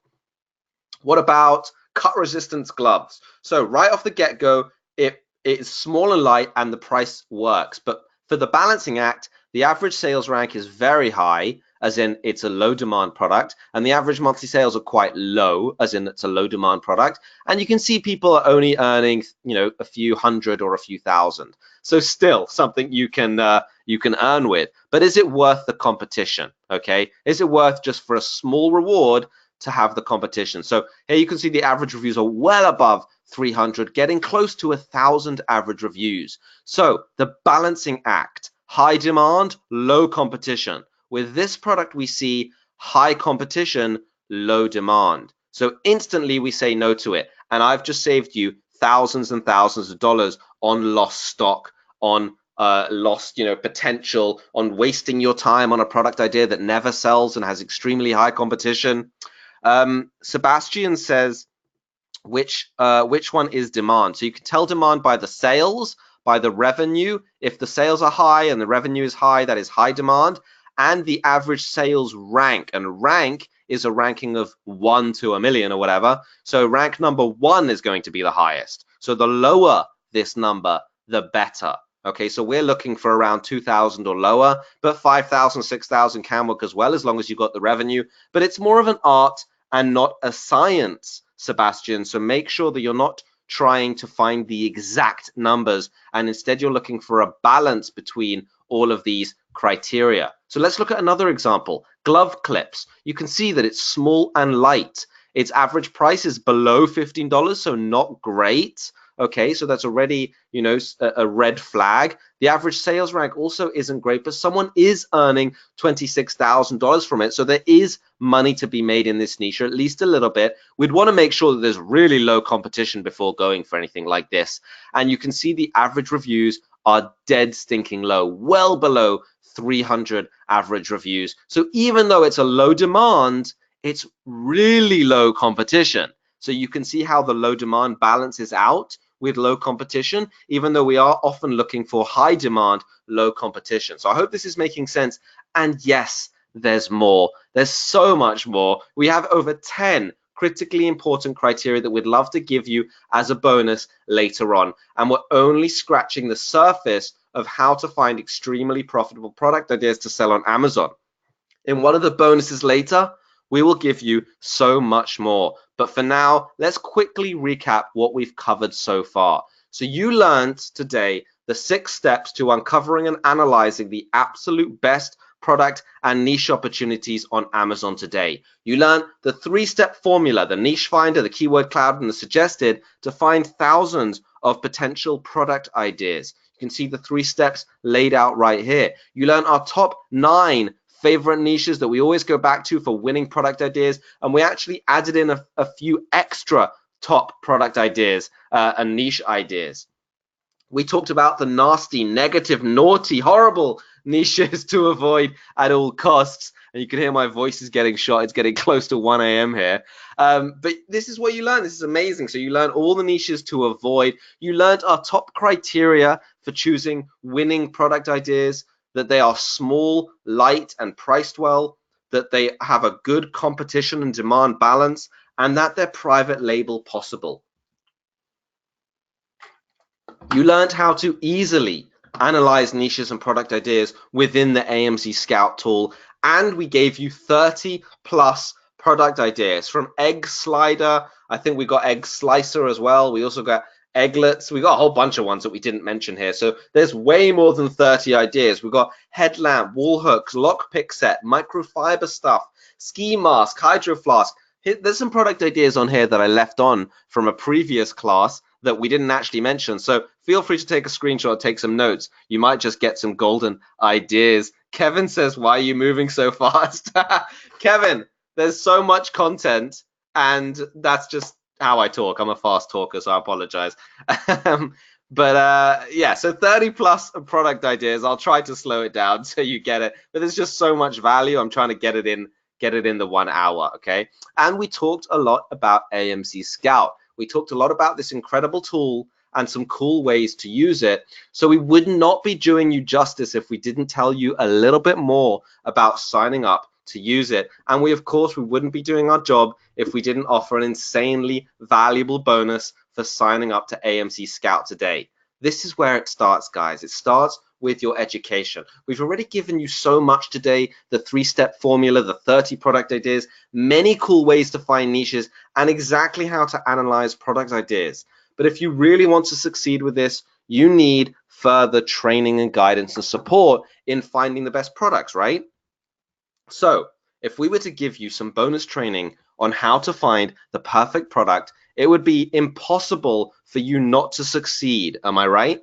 What about cut resistance gloves? So right off the get-go, it is small and light and the price works. But for the balancing act, the average sales rank is very high, as in it's a low demand product, and the average monthly sales are quite low, as in it's a low demand product. And you can see people are only earning, you know, a few hundred or a few thousand. So still something you can earn with. But is it worth the competition? Okay, is it worth just for a small reward to have the competition? So here you can see the average reviews are well above 300, getting close to 1,000 average reviews. So the balancing act, high demand, low competition. With this product, we see high competition, low demand. So instantly we say no to it. And I've just saved you thousands and thousands of dollars on lost stock, on lost, you know, potential, on wasting your time on a product idea that never sells and has extremely high competition. Sebastian says, which one is demand? So you can tell demand by the sales, by the revenue. If the sales are high and the revenue is high, that is high demand. And the average sales rank, and rank is a ranking of 1 to a million or whatever. So rank number 1 is going to be the highest. So the lower this number, the better. Okay, so we're looking for around 2,000 or lower, but 5,000, 6,000 can work as well, as long as you've got the revenue. But it's more of an art and not a science, Sebastian. So make sure that you're not trying to find the exact numbers, and instead you're looking for a balance between all of these criteria. So let's look at another example. Glove clips. You can see that it's small and light. Its average price is below $15, so not great. Okay, so that's already, you know, a red flag. The average sales rank also isn't great, but someone is earning $26,000 from it. So there is money to be made in this niche, or at least a little bit. We'd want to make sure that there's really low competition before going for anything like this. And you can see the average reviews are dead stinking low, well below 300 average reviews. So even though it's a low demand, it's really low competition. So you can see how the low demand balances out with low competition, even though we are often looking for high demand, low competition. So I hope this is making sense. And yes, there's more. There's so much more. We have over 10 critically important criteria that we'd love to give you as a bonus later on. And we're only scratching the surface of how to find extremely profitable product ideas to sell on Amazon. In one of the bonuses later, we will give you so much more. But for now, let's quickly recap what we've covered so far. So you learned today the 6 steps to uncovering and analyzing the absolute best product and niche opportunities on Amazon today. You learned the 3-step formula, the niche finder, the keyword cloud, and the suggested, to find thousands of potential product ideas. You can see the 3 steps laid out right here. You learned our top 9 favorite niches that we always go back to for winning product ideas, and we actually added in a few extra top product ideas and niche ideas. We talked about the nasty, negative, naughty, horrible niches to avoid at all costs. And you can hear my voice is getting shot. It's getting close to 1 a.m. here. But this is what you learn. This is amazing. So you learn all the niches to avoid. You learned our top criteria for choosing winning product ideas, that they are small, light, and priced well, that they have a good competition and demand balance, and that they're private label possible. You learned how to easily analyze niches and product ideas within the AMZ Scout tool, and we gave you 30 plus product ideas, from egg slider. I think we got egg slicer as well. We also got egglets. We got a whole bunch of ones that we didn't mention here. So there's way more than 30 ideas. We've got headlamp, wall hooks, lockpick set, microfiber stuff, ski mask, hydro flask. There's some product ideas on here that I left on from a previous class that we didn't actually mention. So feel free to take a screenshot, take some notes. You might just get some golden ideas. Kevin says, why are you moving so fast? Kevin, there's so much content, and that's just how I talk. I'm a fast talker, so I apologize. Um, but yeah, so 30 plus product ideas. I'll try to slow it down so you get it. But there's just so much value. I'm trying to get it in the 1 hour, okay? And we talked a lot about AMC Scout. We talked a lot about this incredible tool and some cool ways to use it. So we would not be doing you justice if we didn't tell you a little bit more about signing up to use it. And we, of course, we wouldn't be doing our job if we didn't offer an insanely valuable bonus for signing up to AMC Scout today. This is where it starts, guys. It starts with your education. We've already given you so much today, the 3-step formula, the 30 product ideas, many cool ways to find niches, and exactly how to analyze product ideas. But if you really want to succeed with this, you need further training and guidance and support in finding the best products, right? So if we were to give you some bonus training on how to find the perfect product, it would be impossible for you not to succeed. Am I right?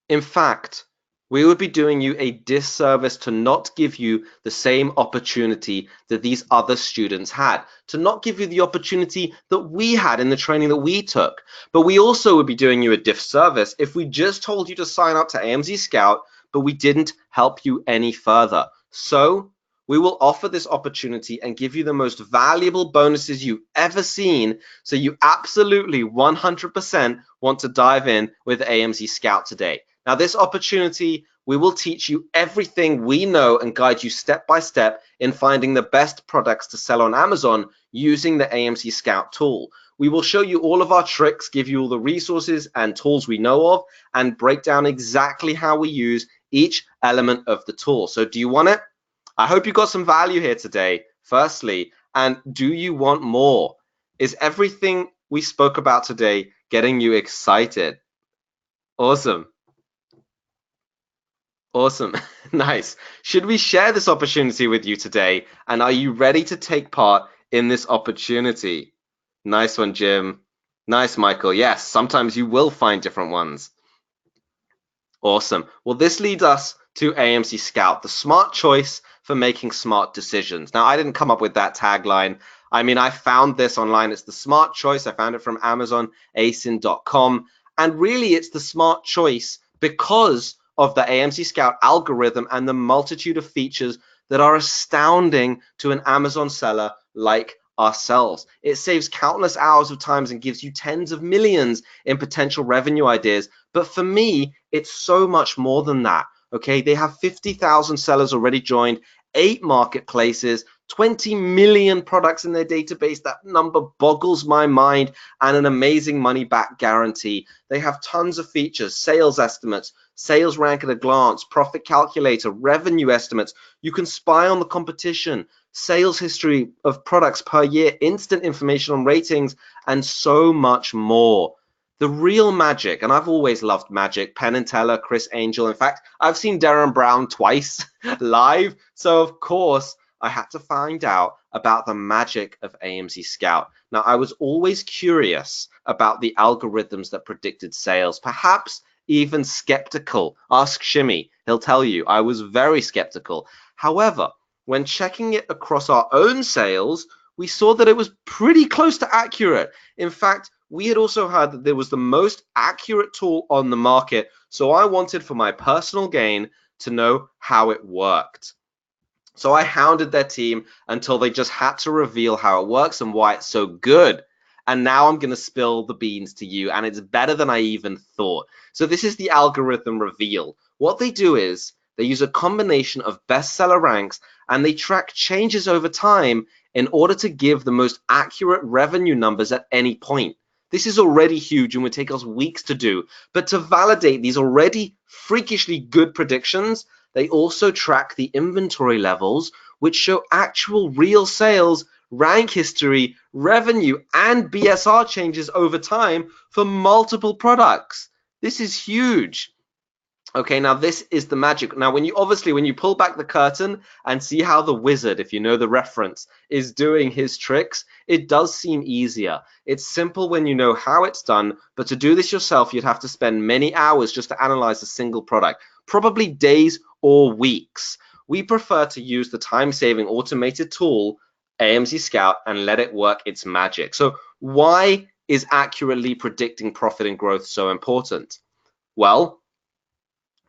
In fact, we would be doing you a disservice to not give you the same opportunity that these other students had, to not give you the opportunity that we had in the training that we took. But we also would be doing you a disservice if we just told you to sign up to AMZ Scout, but we didn't help you any further. So we will offer this opportunity and give you the most valuable bonuses you've ever seen. So you absolutely 100% want to dive in with AMZ Scout today. Now, this opportunity, we will teach you everything we know and guide you step by step in finding the best products to sell on Amazon using the AMC Scout tool. We will show you all of our tricks, give you all the resources and tools we know of, and break down exactly how we use each element of the tool. So do you want it? I hope you got some value here today, firstly, and do you want more? Is everything we spoke about today getting you excited? Awesome. Awesome. Nice. Should we share this opportunity with you today? And are you ready to take part in this opportunity? Nice one, Jim. Nice, Michael. Yes, sometimes you will find different ones. Awesome. Well, this leads us to AMC Scout, the smart choice for making smart decisions. Now, I didn't come up with that tagline. I mean, I found this online. It's the smart choice. I found it from AmazonAsin.com. And really, it's the smart choice because of the AMC Scout algorithm and the multitude of features that are astounding to an Amazon seller like ourselves. It saves countless hours of time and gives you tens of millions in potential revenue ideas. But for me, it's so much more than that. Okay, they have 50,000 sellers already joined, 8 marketplaces, 20 million products in their database. That number boggles my mind, and an amazing money back guarantee. They have tons of features, sales estimates, sales rank at a glance, profit calculator, revenue estimates. You can spy on the competition, sales history of products per year, instant information on ratings, and so much more. The real magic, and I've always loved magic, Penn and Teller, Chris Angel. In fact, I've seen Darren Brown twice live. So, of course, I had to find out about the magic of AMC Scout. Now, I was always curious about the algorithms that predicted sales, perhaps even skeptical. Ask Shimmy, he'll tell you I was very skeptical. However, when checking it across our own sales, we saw that it was pretty close to accurate. In fact, we had also heard that there was the most accurate tool on the market, so I wanted for my personal gain to know how it worked. So I hounded their team until they just had to reveal how it works and why it's so good. And now I'm going to spill the beans to you, and it's better than I even thought. So this is the algorithm reveal. What they do is they use a combination of bestseller ranks and they track changes over time in order to give the most accurate revenue numbers at any point. This is already huge and would take us weeks to do. But to validate these already freakishly good predictions, they also track the inventory levels, which show actual real sales, rank history, revenue, and BSR changes over time for multiple products. This is huge. Okay, now this is the magic. Now, when you pull back the curtain and see how the wizard, if you know the reference, is doing his tricks, it does seem easier. It's simple when you know how it's done, but to do this yourself, you'd have to spend many hours just to analyze a single product, probably days or weeks. We prefer to use the time-saving automated tool AMZ Scout and let it work its magic. So why is accurately predicting profit and growth so important? Well,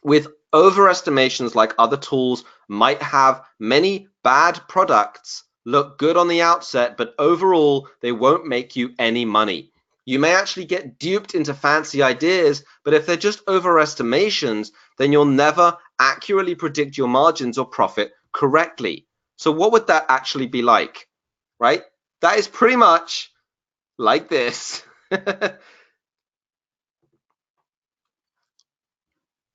with overestimations, like other tools might have many bad products look good on the outset, but overall they won't make you any money. You may actually get duped into fancy ideas, but if they're just overestimations, then you'll never accurately predict your margins or profit correctly. So what would that actually be like, right? That is pretty much like this.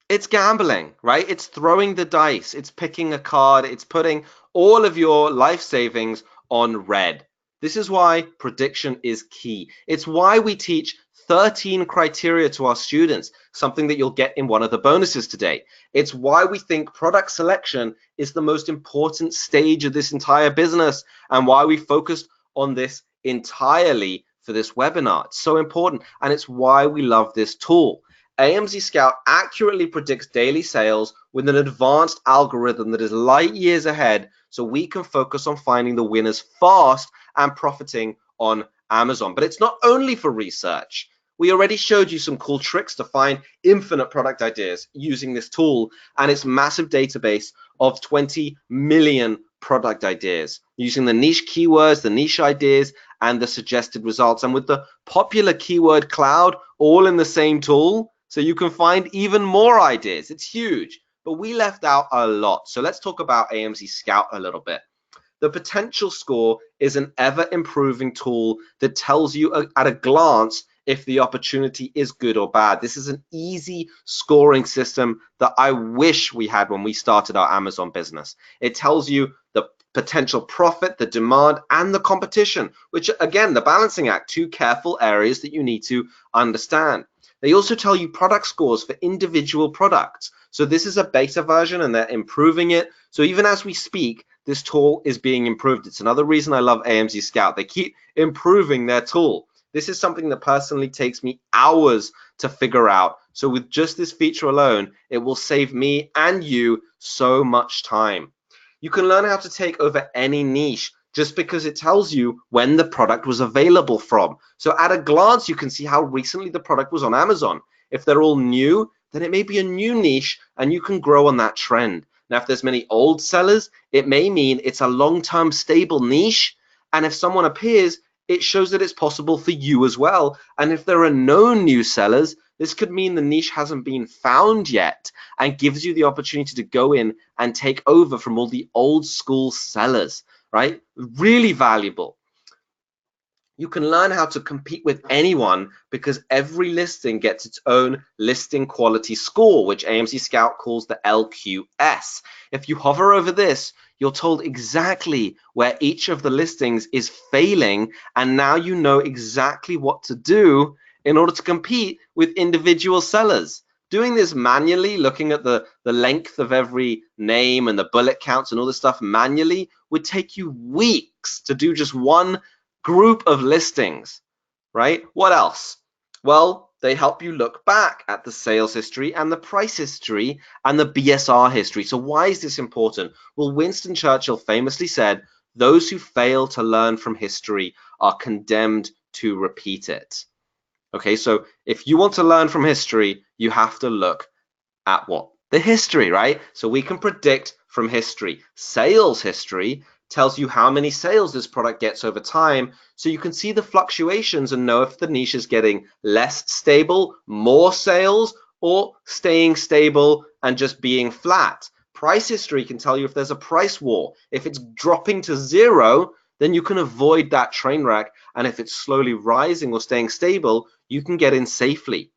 It's gambling, right? It's throwing the dice, it's picking a card, it's putting all of your life savings on red. This is why prediction is key. It's why we teach 13 criteria to our students, something that you'll get in one of the bonuses today. It's why we think product selection is the most important stage of this entire business and why we focused on this entirely for this webinar. It's so important, and it's why we love this tool. AMZ Scout accurately predicts daily sales with an advanced algorithm that is light years ahead, so we can focus on finding the winners fast and profiting on Amazon. But it's not only for research. We already showed you some cool tricks to find infinite product ideas using this tool and its massive database of 20 million product ideas using the niche keywords, the niche ideas, and the suggested results. And with the popular keyword cloud all in the same tool, so you can find even more ideas. It's huge, but we left out a lot. So let's talk about AMZ Scout a little bit. The potential score is an ever improving tool that tells you at a glance if the opportunity is good or bad. This is an easy scoring system that I wish we had when we started our Amazon business. It tells you the potential profit, the demand, and the competition, which again, the balancing act, two careful areas that you need to understand. They also tell you product scores for individual products. So this is a beta version and they're improving it. So even as we speak, this tool is being improved. It's another reason I love AMZ Scout. They keep improving their tool. This is something that personally takes me hours to figure out. So with just this feature alone, it will save me and you so much time. You can learn how to take over any niche just because it tells you when the product was available from. So at a glance, you can see how recently the product was on Amazon. If they're all new, then it may be a new niche and you can grow on that trend. Now, if there's many old sellers, it may mean it's a long-term stable niche. And if someone appears, it shows that it's possible for you as well. And if there are no new sellers, this could mean the niche hasn't been found yet and gives you the opportunity to go in and take over from all the old school sellers, right? Really valuable. You can learn how to compete with anyone because every listing gets its own listing quality score, which AMZ Scout calls the LQS. If you hover over this, you're told exactly where each of the listings is failing, and now you know exactly what to do in order to compete with individual sellers. Doing this manually, looking at the length of every name and the bullet counts and all this stuff manually, would take you weeks to do just one group of listings, right? What else? Well, they help you look back at the sales history and the price history and the BSR history. So why is this important? Well, Winston Churchill famously said, those who fail to learn from history are condemned to repeat it. Okay, so if you want to learn from history, you have to look at what? The history, right? So we can predict from history. Sales history tells you how many sales this product gets over time, so you can see the fluctuations and know if the niche is getting less stable, more sales, or staying stable and just being flat. Price history can tell you if there's a price war. If it's dropping to zero, then you can avoid that train wreck, and if it's slowly rising or staying stable, you can get in safely.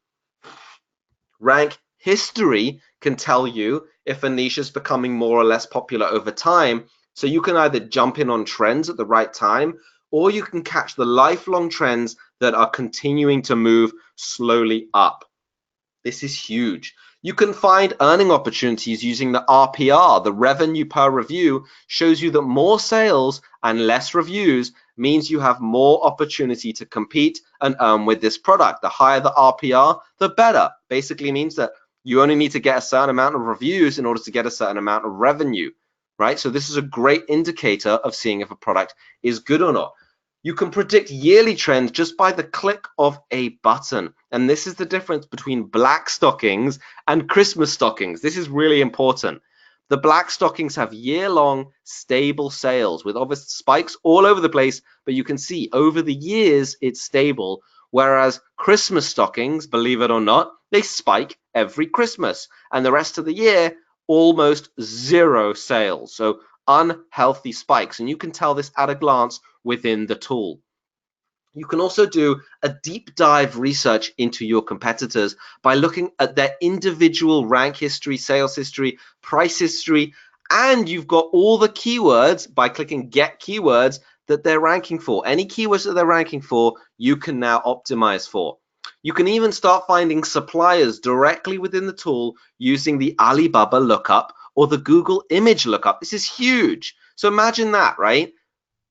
Rank history can tell you if a niche is becoming more or less popular over time, so you can either jump in on trends at the right time, or you can catch the lifelong trends that are continuing to move slowly up. This is huge. You can find earning opportunities using the RPR. The revenue per review shows you that more sales and less reviews means you have more opportunity to compete and earn with this product. The higher the RPR, the better. Basically means that you only need to get a certain amount of reviews in order to get a certain amount of revenue. right? So this is a great indicator of seeing if a product is good or not. You can predict yearly trends just by the click of a button. And this is the difference between black stockings and Christmas stockings. This is really important. The black stockings have year-long stable sales with obvious spikes all over the place, but you can see over the years it's stable. Whereas Christmas stockings, believe it or not, they spike every Christmas, and the rest of the year almost zero sales. So unhealthy spikes, and you can tell this at a glance within the tool. You can also do a deep dive research into your competitors by looking at their individual rank history, sales history, price history, and you've got all the keywords by clicking get keywords that they're ranking for. Any keywords that they're ranking for, you can now optimize for. You can even start finding suppliers directly within the tool using the Alibaba lookup or the Google image lookup. This is huge. So imagine that, right?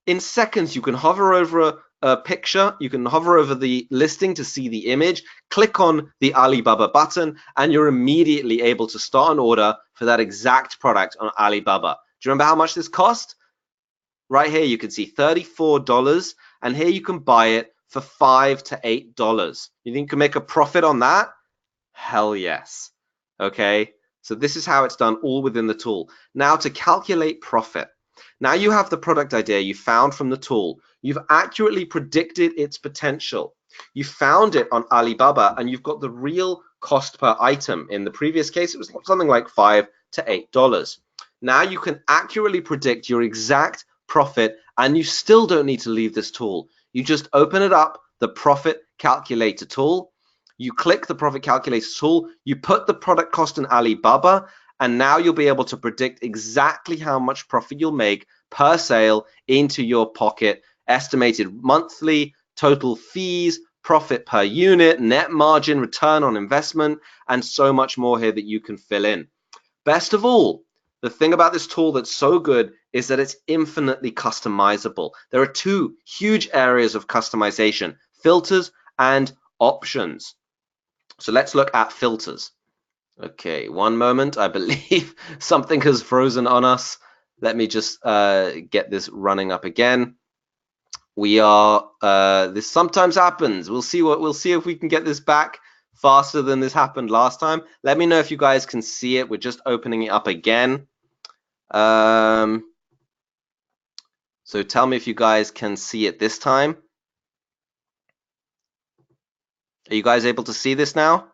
In seconds, you can hover over a picture, you can hover over the listing to see the image, click on the Alibaba button, and you're immediately able to start an order for that exact product on Alibaba. Do you remember how much this cost? Right here, you can see $34, and here you can buy it for $5 to $8. You think you can make a profit on that? Hell yes. Okay, so this is how it's done all within the tool. Now to calculate profit. Now you have the product idea you found from the tool. You've accurately predicted its potential. You found it on Alibaba and you've got the real cost per item. In the previous case, it was something like $5 to $8. Now you can accurately predict your exact profit and you still don't need to leave this tool. You just open it up, the profit calculator tool. You click the profit calculator tool, you put the product cost in Alibaba, and now you'll be able to predict exactly how much profit you'll make per sale into your pocket, estimated monthly, total fees, profit per unit, net margin, return on investment, and so much more here that you can fill in. Best of all, the thing about this tool that's so good is that it's infinitely customizable. There are two huge areas of customization, filters and options. So let's look at filters. Okay, one moment. I believe something has frozen on us. Let me just get this running up again. We are this sometimes happens. We'll see if we can get this back faster than this happened last time. Let me know if you guys can see it. We're just opening it up again. So tell me if you guys can see it this time. Are you guys able to see this now?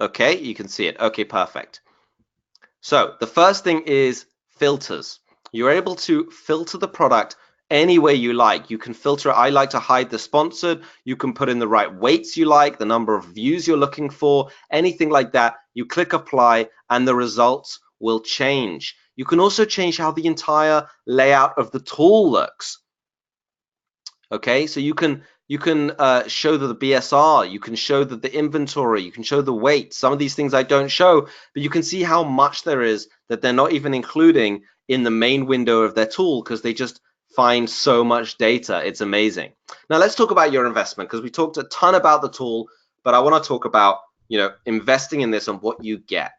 Okay, you can see it. Okay, perfect. So the first thing is filters. You're able to filter the product any way you like. You can filter it. I like to hide the sponsored. You can put in the right weights you like, the number of views you're looking for, anything like that. You click apply and the results will change. You can also change how the entire layout of the tool looks. Okay, so you can show the BSR, you can show the inventory, you can show the weight. Some of these things I don't show, but you can see how much there is that they're not even including in the main window of their tool because they just find so much data. It's amazing. Now let's talk about your investment because we talked a ton about the tool, but I want to talk about, investing in this and what you get.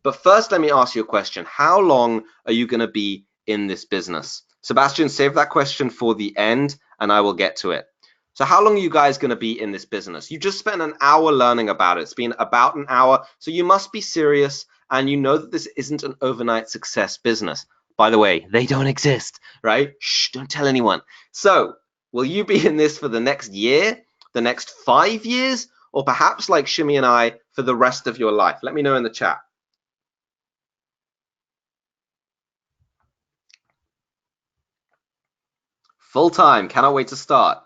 But first, let me ask you a question. How long are you going to be in this business? Sebastian, save that question for the end and I will get to it. So how long are you guys going to be in this business? You just spent an hour learning about it. It's been about an hour. So you must be serious and you know that this isn't an overnight success business. By the way, they don't exist, right? Shh, don't tell anyone. So will you be in this for the next year, the next 5 years, or perhaps like Shimi and I for the rest of your life? Let me know in the chat. Full time, cannot wait to start.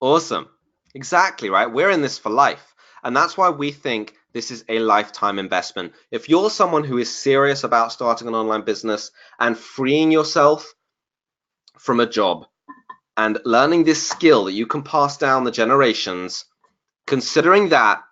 Awesome. Exactly, right? We're in this for life. And that's why we think this is a lifetime investment. If you're someone who is serious about starting an online business and freeing yourself from a job and learning this skill that you can pass down the generations, considering that,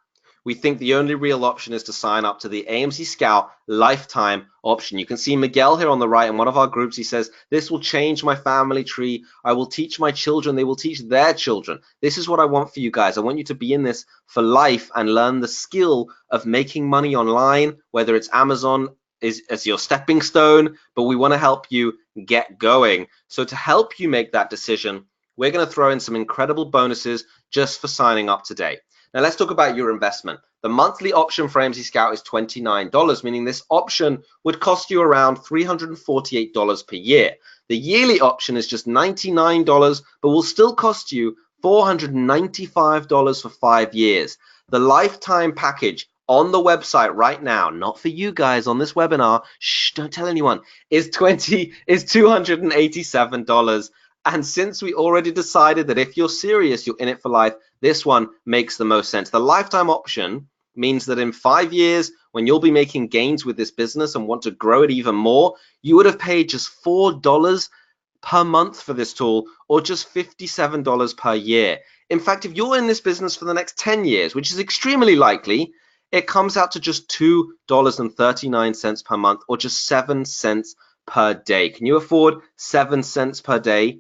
we think the only real option is to sign up to the AMC Scout lifetime option. You can see Miguel here on the right in one of our groups. He says, this will change my family tree. I will teach my children. They will teach their children. This is what I want for you guys. I want you to be in this for life and learn the skill of making money online, whether it's Amazon, is as your stepping stone, but we want to help you get going. So to help you make that decision, we're going to throw in some incredible bonuses just for signing up today. Now let's talk about your investment. The monthly option for AMZ Scout is $29, meaning this option would cost you around $348 per year. The yearly option is just $99, but will still cost you $495 for 5 years. The lifetime package on the website right now, not for you guys on this webinar, shh, don't tell anyone, is $287. And since we already decided that if you're serious, you're in it for life, this one makes the most sense. The lifetime option means that in 5 years, when you'll be making gains with this business and want to grow it even more, you would have paid just $4 per month for this tool, or just $57 per year. In fact, if you're in this business for the next 10 years, which is extremely likely, it comes out to just $2.39 per month, or just 7 cents per day. Can you afford 7 cents per day?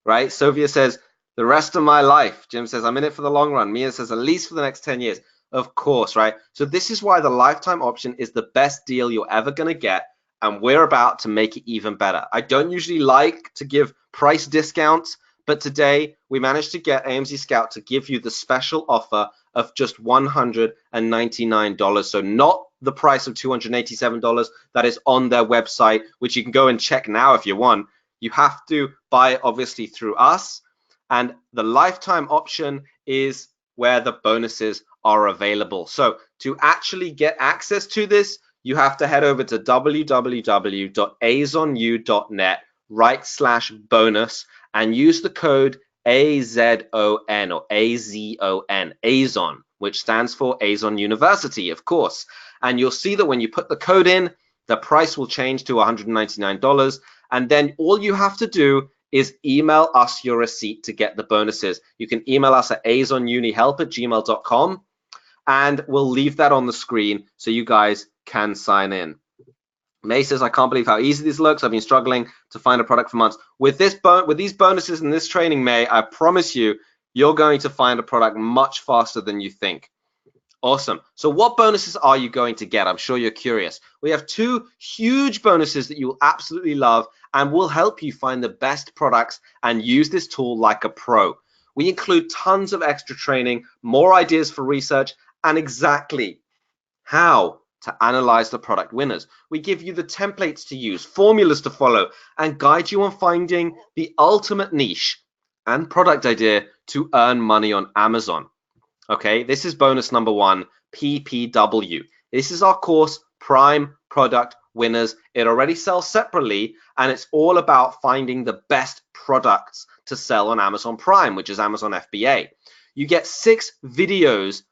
Right? Sophia says, the rest of my life. Jim says, I'm in it for the long run. Mia says, at least for the next 10 years. Of course, right? So this is why the lifetime option is the best deal you're ever going to get, and we're about to make it even better. I don't usually like to give price discounts, but today we managed to get AMZ Scout to give you the special offer of just $199. So not the price of $287 that is on their website, which you can go and check now if you want. You have to buy it obviously through us, and the lifetime option is where the bonuses are available. So to actually get access to this, you have to head over to www.azonu.net/bonus and use the code AZON or AZON, AZON, which stands for Azon University, of course. And you'll see that when you put the code in, the price will change to $199. And then all you have to do is email us your receipt to get the bonuses. You can email us at azonunihelp@gmail.com, and we'll leave that on the screen so you guys can sign in. May says, I can't believe how easy this looks. I've been struggling to find a product for months. With these bonuses and this training, May, I promise you, you're going to find a product much faster than you think. Awesome. So what bonuses are you going to get? I'm sure you're curious. We have 2 huge bonuses that you will absolutely love and will help you find the best products and use this tool like a pro. We include tons of extra training, more ideas for research, and exactly how to analyze the product winners. We give you the templates to use, formulas to follow, and guide you on finding the ultimate niche and product idea to earn money on Amazon. Okay, this is bonus number 1, PPW. This is our course, Prime Product Winners. It already sells separately, and it's all about finding the best products to sell on Amazon Prime, which is Amazon FBA. You get 6 videos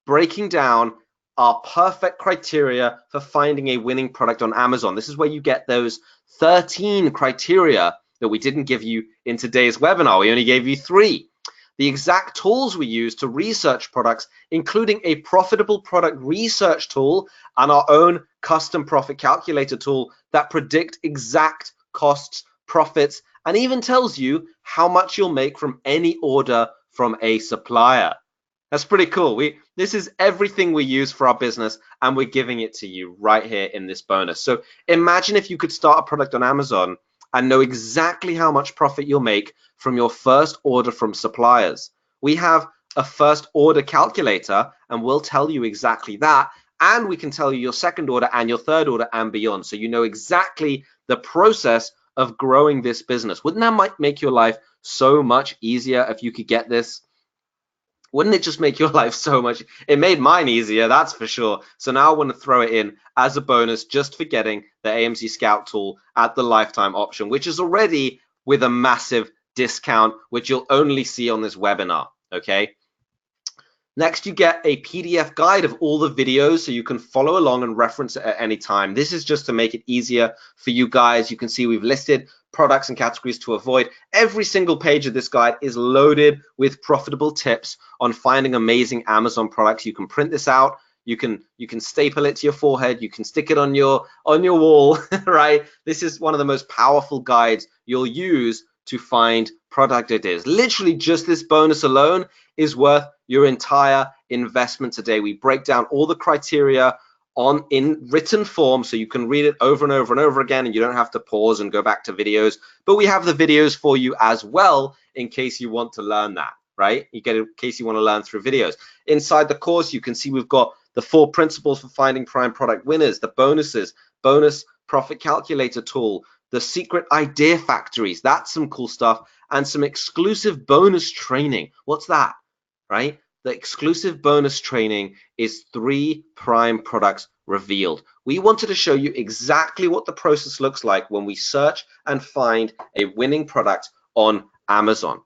breaking down our perfect criteria for finding a winning product on Amazon. This is where you get those 13 criteria that we didn't give you in today's webinar. We only gave you 3. The exact tools we use to research products, including a profitable product research tool and our own custom profit calculator tool that predict exact costs, profits, and even tells you how much you'll make from any order from a supplier. That's pretty cool. This is everything we use for our business, and we're giving it to you right here in this bonus. So imagine if you could start a product on Amazon and know exactly how much profit you'll make from your first order from suppliers. We have a first order calculator, and we'll tell you exactly that, and we can tell you your second order and your third order and beyond, so you know exactly the process of growing this business. Wouldn't that make your life so much easier if you could get this? Wouldn't it just make your life so much? It made mine easier, that's for sure. So now I want to throw it in as a bonus just for getting the AMZ Scout tool at the lifetime option, which is already with a massive discount, which you'll only see on this webinar, okay? Next, you get a PDF guide of all the videos so you can follow along and reference it at any time. This is just to make it easier for you guys. You can see we've listed products and categories to avoid. Every single page of this guide is loaded with profitable tips on finding amazing Amazon products. You can print this out. You can staple it to your forehead. You can stick it on your wall, right? This is one of the most powerful guides you'll use to find product ideas. Literally just this bonus alone is worth your entire investment today. We break down all the criteria in written form, so you can read it over and over and over again, and you don't have to pause and go back to videos. But we have the videos for you as well in case you want to learn that, right? You get it in case you want to learn through videos. Inside the course, you can see we've got the 4 principles for finding prime product winners, the bonuses, bonus profit calculator tool, the secret idea factories, that's some cool stuff, and some exclusive bonus training. What's that, right? The exclusive bonus training is 3 prime products revealed. We wanted to show you exactly what the process looks like when we search and find a winning product on Amazon.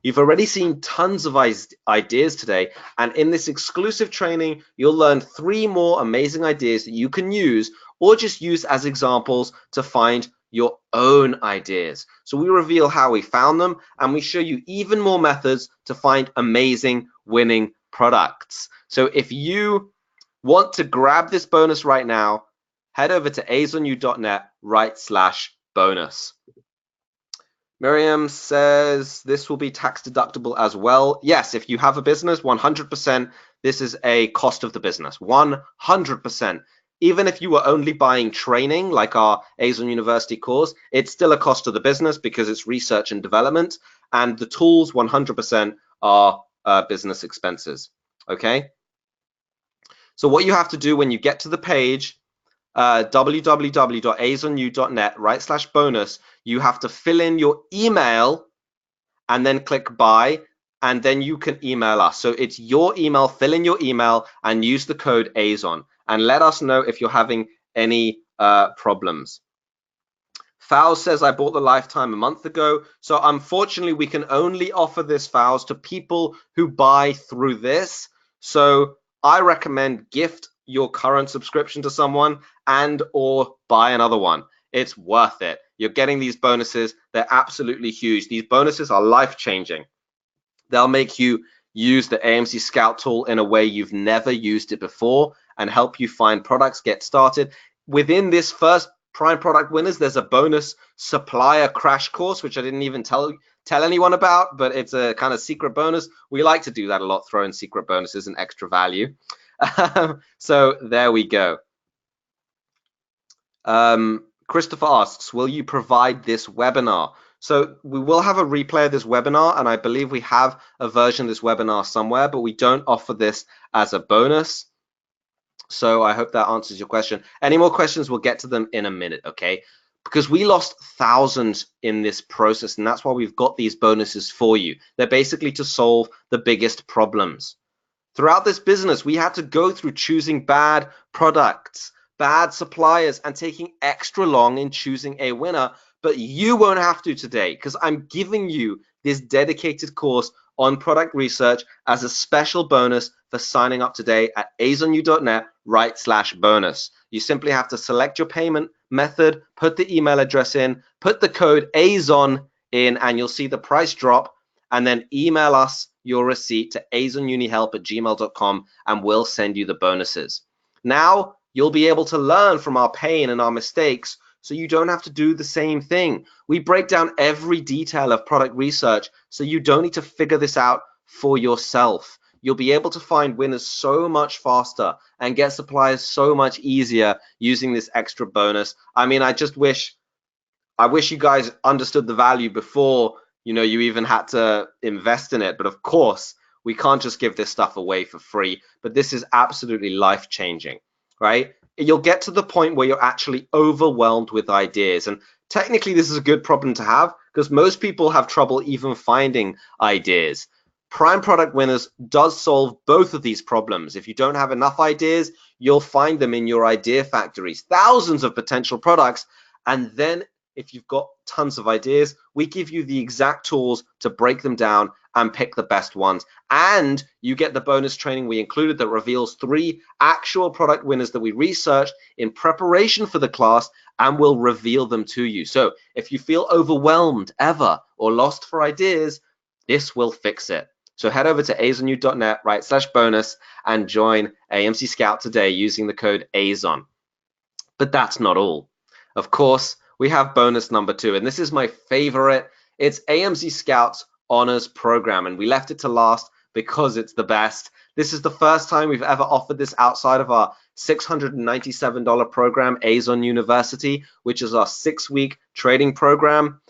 You've already seen tons of ideas today, and in this exclusive training, you'll learn 3 more amazing ideas that you can use or just use as examples to find your own ideas. So we reveal how we found them, and we show you even more methods to find amazing winning products. So if you want to grab this bonus right now, head over to azonu.net/bonus. Miriam says this will be tax deductible as well. Yes, if you have a business, 100%, this is a cost of the business, 100%. Even if you were only buying training, like our Azon University course, it's still a cost of the business because it's research and development, and the tools 100% are business expenses, okay? So what you have to do when you get to the page, www.azonu.net/bonus, you have to fill in your email and then click buy, and then you can email us. So it's your email, fill in your email and use the code AZON and let us know if you're having any problems. Fowles says, I bought the lifetime a month ago. So unfortunately, we can only offer this, Fowles, to people who buy through this. So I recommend gift your current subscription to someone and or buy another one. It's worth it. You're getting these bonuses. They're absolutely huge. These bonuses are life-changing. They'll make you use the AMC Scout tool in a way you've never used it before and help you find products, get started. Within this first Prime Product Winners, there's a bonus supplier crash course, which I didn't even tell anyone about, but it's a kind of secret bonus. We like to do that a lot, throw in secret bonuses and extra value. So there we go. Christopher asks, will you provide this webinar? So we will have a replay of this webinar, and I believe we have a version of this webinar somewhere, but we don't offer this as a bonus. So I hope that answers your question. Any more questions, we'll get to them in a minute, okay? Because we lost thousands in this process, and that's why we've got these bonuses for you. They're basically to solve the biggest problems. Throughout this business, we had to go through choosing bad products, bad suppliers, and taking extra long in choosing a winner, but you won't have to today because I'm giving you this dedicated course on product research as a special bonus for signing up today at azonu.net/bonus. You simply have to select your payment method, put the email address in, put the code AZON in, and you'll see the price drop, and then email us your receipt to azonunihelp@gmail.com and we'll send you the bonuses. Now you'll be able to learn from our pain and our mistakes so you don't have to do the same thing. We break down every detail of product research so you don't need to figure this out for yourself. You'll be able to find winners so much faster and get suppliers so much easier using this extra bonus. I mean, I wish you guys understood the value before you even had to invest in it. But of course, we can't just give this stuff away for free. But this is absolutely life-changing, right? You'll get to the point where you're actually overwhelmed with ideas. And technically, this is a good problem to have because most people have trouble even finding ideas. Prime Product Winners does solve both of these problems. If you don't have enough ideas, you'll find them in your idea factories, thousands of potential products. And then if you've got tons of ideas, we give you the exact tools to break them down and pick the best ones. And you get the bonus training we included that reveals 3 actual product winners that we researched in preparation for the class and will reveal them to you. So if you feel overwhelmed ever or lost for ideas, this will fix it. So head over to azonu.net/bonus and join AMC Scout today using the code AZON. But that's not all. Of course, we have bonus number 2, and this is my favorite. It's AMC Scout's Honors Program, and we left it to last because it's the best. This is the first time we've ever offered this outside of our $697 program, Azon University, which is our 6-week trading program.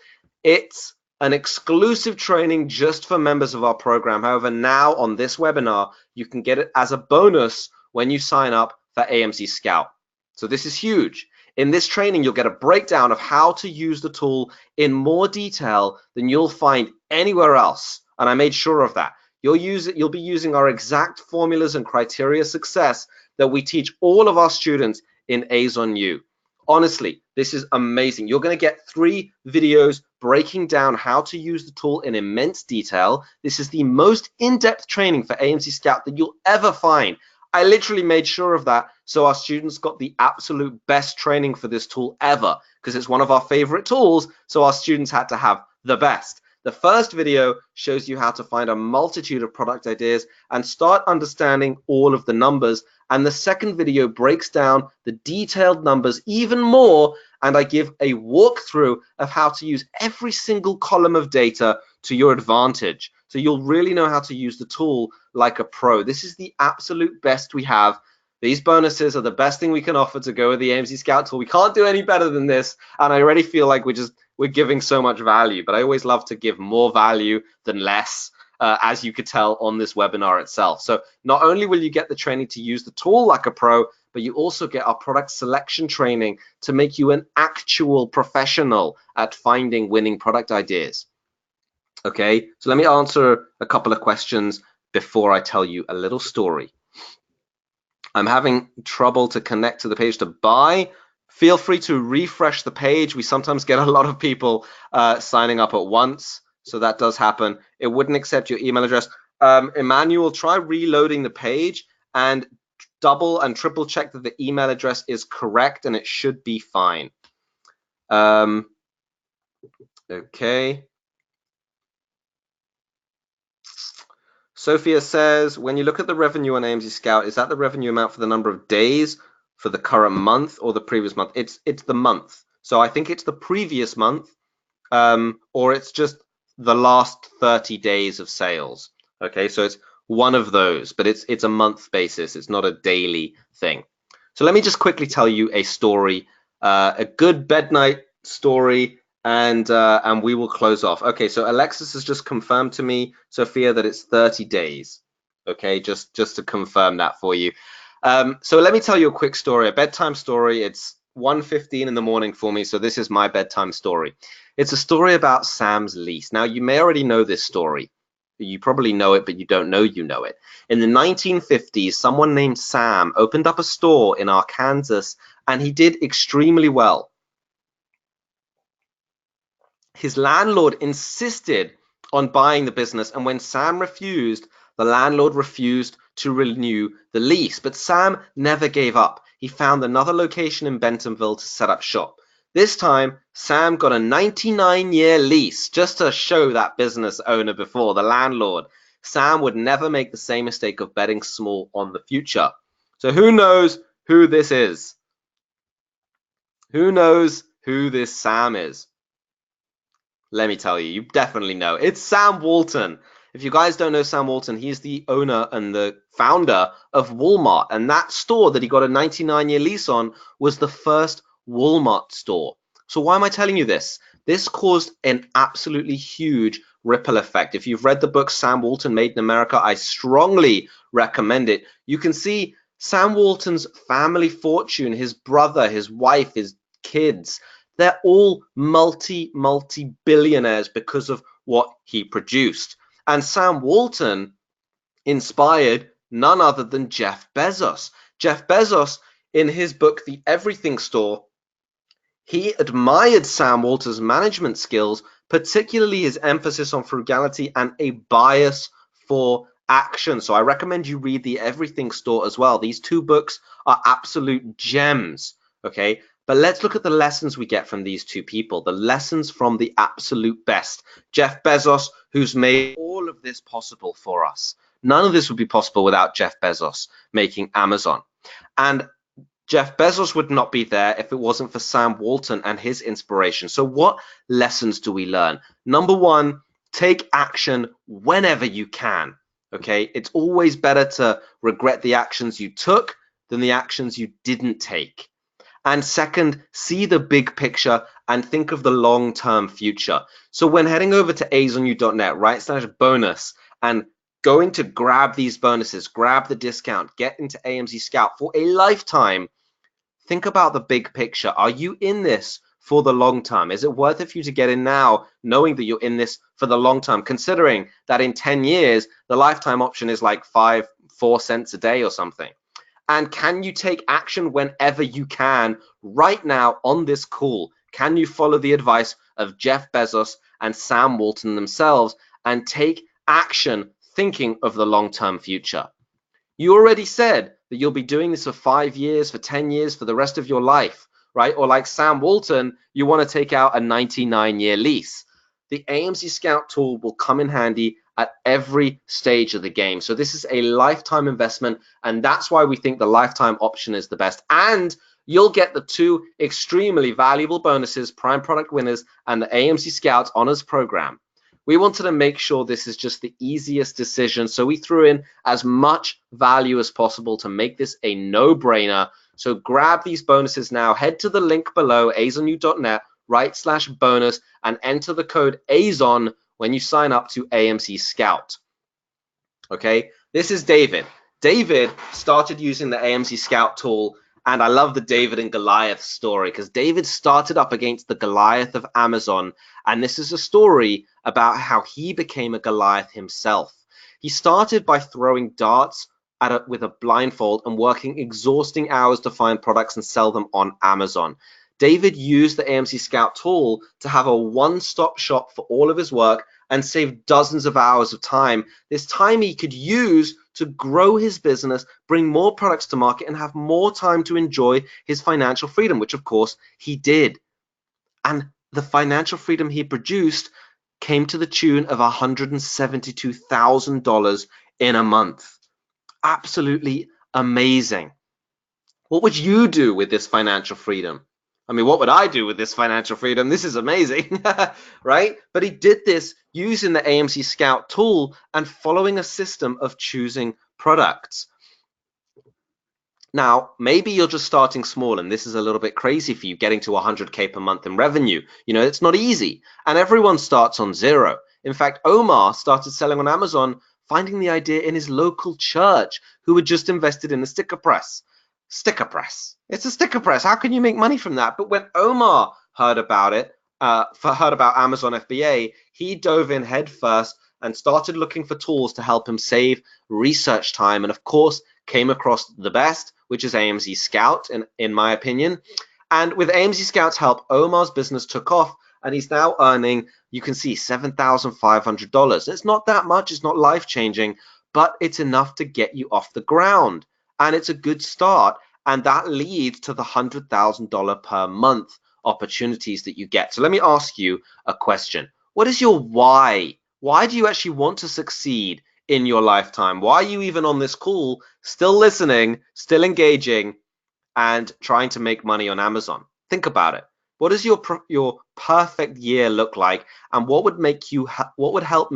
It's an exclusive training just for members of our program. However, now on this webinar, you can get it as a bonus when you sign up for AMC Scout. So this is huge. In this training, you'll get a breakdown of how to use the tool in more detail than you'll find anywhere else. And I made sure of that. You'll be using our exact formulas and criteria of success that we teach all of our students in Azon U. Honestly, this is amazing. You're going to get 3 videos breaking down how to use the tool in immense detail. This is the most in-depth training for AMC Scout that you'll ever find. I literally made sure of that so our students got the absolute best training for this tool ever, because it's one of our favorite tools, so our students had to have the best. The first video shows you how to find a multitude of product ideas and start understanding all of the numbers. And the second video breaks down the detailed numbers even more, and I give a walkthrough of how to use every single column of data to your advantage. So you'll really know how to use the tool like a pro. This is the absolute best we have. These bonuses are the best thing we can offer to go with the AMC Scout tool. We can't do any better than this, and I already feel like we're giving so much value, but I always love to give more value than less, as you could tell on this webinar itself. So not only will you get the training to use the tool like a pro, but you also get our product selection training to make you an actual professional at finding winning product ideas. Okay, so let me answer a couple of questions before I tell you a little story. I'm having trouble to connect to the page to buy. Feel free to refresh the page. We sometimes get a lot of people signing up at once, so that does happen. It wouldn't accept your email address. Emmanuel, try reloading the page and double and triple check that the email address is correct, and it should be fine. Okay. Sophia says, when you look at the revenue on AMC Scout, is that the revenue amount for the number of days for the current month or the previous month? It's the month. So I think it's the previous month, or it's just the last 30 days of sales. Okay, so it's one of those, but it's a month basis. It's not a daily thing. So let me just quickly tell you a story, a good bed night story, and we will close off. Okay, so Alexis has just confirmed to me, Sophia, that it's 30 days. Okay, just to confirm that for you. So let me tell you a quick story, a bedtime story. It's 1:15 in the morning for me, so this is my bedtime story. It's a story about Sam's lease. Now, you may already know this story. You probably know it, but you don't know you know it. In the 1950s, someone named Sam opened up a store in Arkansas, and he did extremely well. His landlord insisted on buying the business, and when Sam refused, the landlord refused to renew the lease. But Sam never gave up. He found another location in Bentonville to set up shop. This time, Sam got a 99-year lease, just to show that business owner before, the landlord. Sam would never make the same mistake of betting small on the future. So who knows who this is? Who knows who this Sam is? Let me tell you, you definitely know. It's Sam Walton. If you guys don't know Sam Walton, he's the owner and the founder of Walmart. And that store that he got a 99-year lease on was the first Walmart store. So why am I telling you this? This caused an absolutely huge ripple effect. If you've read the book Sam Walton Made in America, I strongly recommend it. You can see Sam Walton's family fortune, his brother, his wife, his kids, they're all multi-billionaires because of what he produced. And Sam Walton inspired none other than Jeff Bezos. Jeff Bezos, in his book, The Everything Store, he admired Sam Walton's management skills, particularly his emphasis on frugality and a bias for action. So I recommend you read The Everything Store as well. These two books are absolute gems, okay? But let's look at the lessons we get from these two people, the lessons from the absolute best. Jeff Bezos, who's made all of this possible for us. None of this would be possible without Jeff Bezos making Amazon. And Jeff Bezos would not be there if it wasn't for Sam Walton and his inspiration. So what lessons do we learn? Number one, take action whenever you can. Okay, it's always better to regret the actions you took than the actions you didn't take. And second, see the big picture and think of the long-term future. So when heading over to azonu.net, /bonus, and going to grab these bonuses, grab the discount, get into AMZ Scout for a lifetime, think about the big picture. Are you in this for the long term? Is it worth it for you to get in now, knowing that you're in this for the long term, considering that in 10 years, the lifetime option is like 4 cents a day or something? And can you take action whenever you can right now on this call? Can you follow the advice of Jeff Bezos and Sam Walton themselves and take action thinking of the long-term future? You already said that you'll be doing this for 5 years, for 10 years, for the rest of your life, right? Or like Sam Walton, you want to take out a 99-year lease. The AMZ Scout tool will come in handy at every stage of the game. So this is a lifetime investment, and that's why we think the lifetime option is the best. And you'll get the 2 extremely valuable bonuses, Prime Product Winners and the AMZ Scouts Honors Program. We wanted to make sure this is just the easiest decision, so we threw in as much value as possible to make this a no-brainer. So grab these bonuses now. Head to the link below, azonu.net, /bonus, and enter the code AZON when you sign up to AMZ Scout. Okay, this is David. David started using the AMZ Scout tool, and I love the David and Goliath story because David started up against the Goliath of Amazon, and this is a story about how he became a Goliath himself. He started by throwing darts with a blindfold and working exhausting hours to find products and sell them on Amazon. David used the AMZ Scout tool to have a one-stop shop for all of his work and save dozens of hours of time. This time he could use to grow his business, bring more products to market, and have more time to enjoy his financial freedom, which of course he did. And the financial freedom he produced came to the tune of $172,000 in a month. Absolutely amazing. What would you do with this financial freedom? I mean, what would I do with this financial freedom? This is amazing, right? But he did this using the AMZ Scout tool and following a system of choosing products. Now, maybe you're just starting small and this is a little bit crazy for you, getting to 100K per month in revenue. You know, it's not easy, and everyone starts on zero. In fact, Omar started selling on Amazon, finding the idea in his local church who had just invested in a sticker press. Sticker press. It's a sticker press. How can you make money from that? But when Omar heard about it, heard about Amazon FBA, he dove in head first and started looking for tools to help him save research time, and of course came across the best, which is AMZ Scout, in my opinion. And with AMZ Scout's help, Omar's business took off, and he's now earning, you can see, $7,500. It's not that much, it's not life-changing, but it's enough to get you off the ground. And it's a good start, and that leads to the $100,000 per month opportunities that you get. So let me ask you a question. What is your why? Why do you actually want to succeed in your lifetime? Why are you even on this call, still listening, still engaging, and trying to make money on Amazon? Think about it. What does your perfect year look like, and what would help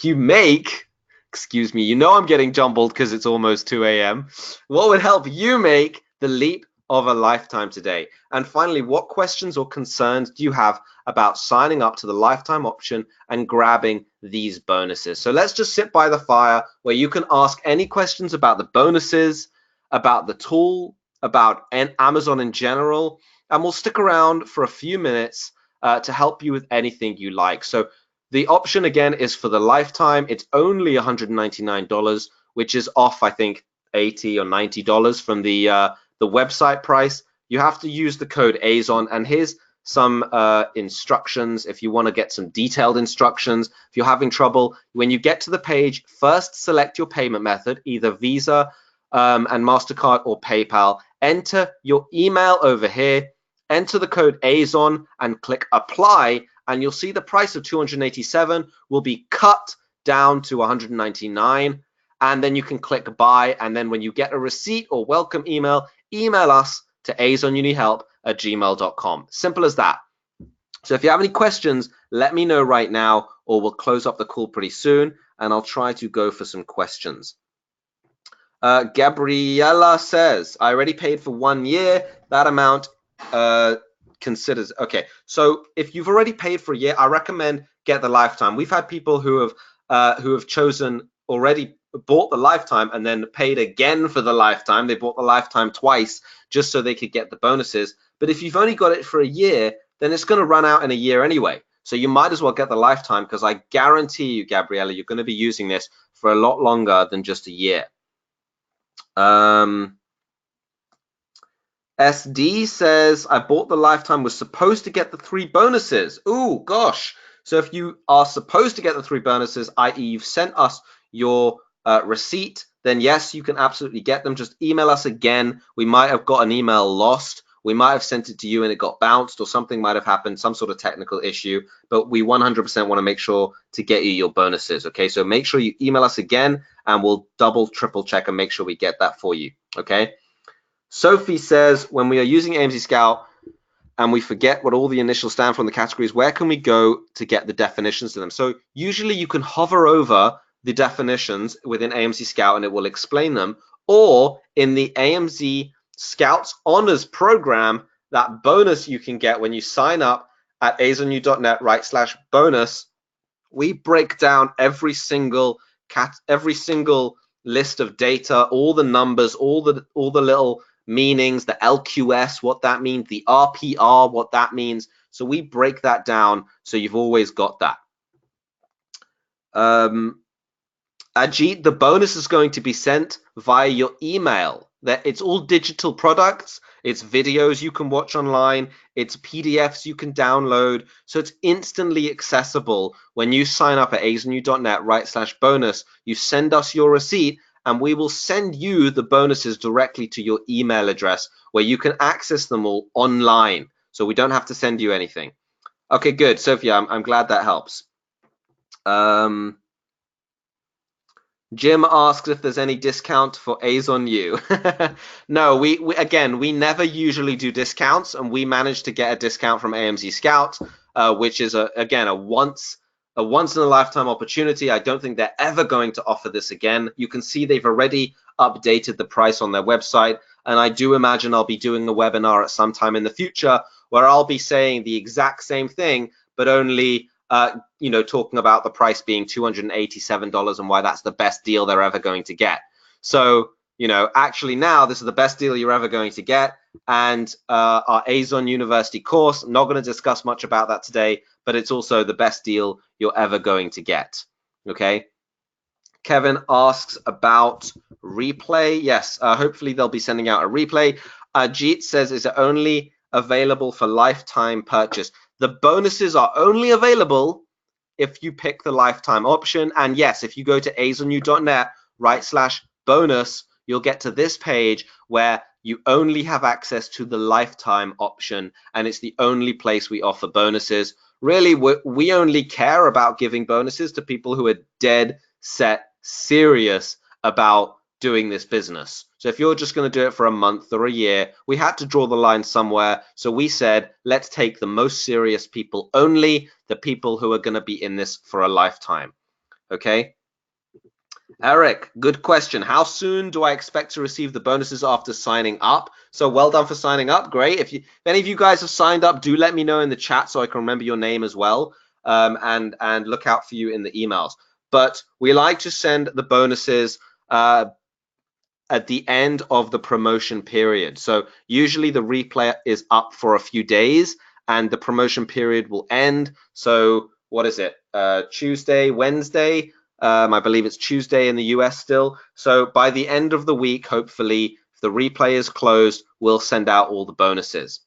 you make, excuse me, you know I'm getting jumbled because it's almost 2 a.m. What would help you make the leap of a lifetime today? And finally, what questions or concerns do you have about signing up to the lifetime option and grabbing these bonuses? So let's just sit by the fire where you can ask any questions about the bonuses, about the tool, about Amazon in general, and we'll stick around for a few minutes to help you with anything you like. So the option again is for the lifetime. It's only $199, which is off, I think, $80 or $90 from the website price. You have to use the code AZON, and here's some instructions if you want to get some detailed instructions. If you're having trouble, when you get to the page, first select your payment method, either Visa and MasterCard or PayPal. Enter your email over here, enter the code AZON and click apply, and you'll see the price of $287 will be cut down to $199, and then you can click buy, and then when you get a receipt or welcome email, email us to azonyouneedhelp@gmail.com. Simple as that. So if you have any questions, let me know right now, or we'll close up the call pretty soon, and I'll try to go for some questions. Gabriella says, I already paid for 1 year. That amount considers. Okay, so if you've already paid for a year, I recommend get the lifetime. We've had people who have chosen already bought the lifetime and then paid again for the lifetime. They bought the lifetime twice just so they could get the bonuses. But if you've only got it for a year, then it's going to run out in a year anyway. So you might as well get the lifetime, because I guarantee you, Gabriella, you're going to be using this for a lot longer than just a year. SD says, I bought the lifetime, was supposed to get the 3 bonuses. Ooh, gosh. So if you are supposed to get the 3 bonuses, i.e. you've sent us your receipt, then yes, you can absolutely get them. Just email us again. We might have got an email lost. We might have sent it to you and it got bounced, or something might have happened, some sort of technical issue, but we 100% want to make sure to get you your bonuses. Okay, so make sure you email us again and we'll double, triple check and make sure we get that for you. Okay. Sophie says, when we are using AMZ Scout and we forget what all the initials stand for in the categories, where can we go to get the definitions to them? So usually you can hover over the definitions within AMZ Scout and it will explain them, or in the AMZ Scouts Honors program, that bonus you can get when you sign up at azonu.net/bonus, we break down every single list of data, all the numbers, all the little meanings, the LQS, what that means, the RPR, what that means. So we break that down so you've always got that. Ajit, the bonus is going to be sent via your email. It's all digital products. It's videos you can watch online. It's PDFs you can download. So it's instantly accessible. When you sign up at azonu.net/bonus, you send us your receipt and we will send you the bonuses directly to your email address, where you can access them all online. So we don't have to send you anything. Okay, good. Sophia, I'm glad that helps. Jim asks if there's any discount for A's on you. No, we again, we never usually do discounts, and we managed to get a discount from AMZ Scout, which is again a once in a lifetime opportunity. I don't think they're ever going to offer this again. You can see they've already updated the price on their website, and I do imagine I'll be doing a webinar at some time in the future where I'll be saying the exact same thing, but only talking about the price being $287 and why that's the best deal they're ever going to get. So, actually now this is the best deal you're ever going to get. And our Azon University course, I'm not going to discuss much about that today, but it's also the best deal you're ever going to get. Okay. Kevin asks about replay. Yes, hopefully they'll be sending out a replay. Ajit says, is it only available for lifetime purchase? The bonuses are only available if you pick the lifetime option. And yes, if you go to azonu.net/bonus, you'll get to this page where you only have access to the lifetime option, and it's the only place we offer bonuses. Really, we only care about giving bonuses to people who are dead set serious about doing this business. So if you're just going to do it for a month or a year, we had to draw the line somewhere. So we said, let's take the most serious people only, the people who are going to be in this for a lifetime. Okay. Eric, good question. How soon do I expect to receive the bonuses after signing up? So well done for signing up. Great. If any of you guys have signed up, do let me know in the chat so I can remember your name as well, and look out for you in the emails. But we like to send the bonuses at the end of the promotion period. So usually the replay is up for a few days and the promotion period will end. So what is it? Tuesday, Wednesday? I believe it's Tuesday in the US still. So by the end of the week, hopefully, if the replay is closed, we'll send out all the bonuses.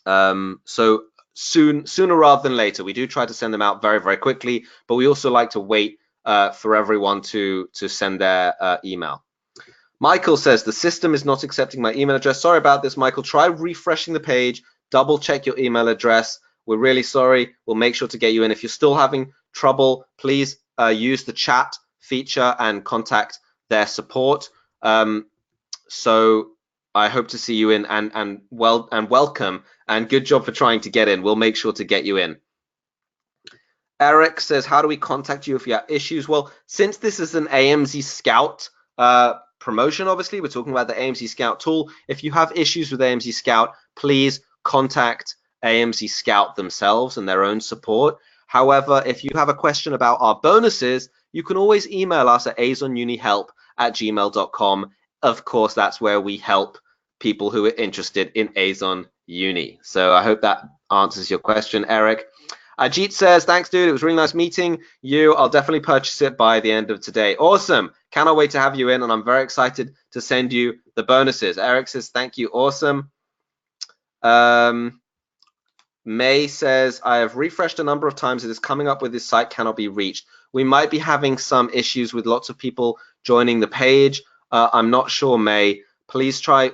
So sooner rather than later. We do try to send them out very, very quickly, but we also like to wait for everyone to send their email. Michael says, the system is not accepting my email address. Sorry about this, Michael. Try refreshing the page. Double check your email address. We're really sorry. We'll make sure to get you in. If you're still having trouble, please use the chat feature and contact their support. So I hope to see you in and welcome, and good job for trying to get in. We'll make sure to get you in. Eric says, how do we contact you if you have issues? Well, since this is an AMZ Scout promotion, obviously. We're talking about the AMC Scout tool. If you have issues with AMC Scout, please contact AMC Scout themselves and their own support. However, if you have a question about our bonuses, you can always email us at azonunihelp@gmail.com. Of course, that's where we help people who are interested in Azon Uni. So I hope that answers your question, Eric. Ajit says, thanks, dude. It was really nice meeting you. I'll definitely purchase it by the end of today. Awesome. Cannot wait to have you in, and I'm very excited to send you the bonuses. Eric says, thank you. Awesome. May says, I have refreshed a number of times. It is coming up with this site cannot be reached. We might be having some issues with lots of people joining the page. I'm not sure, May. Please try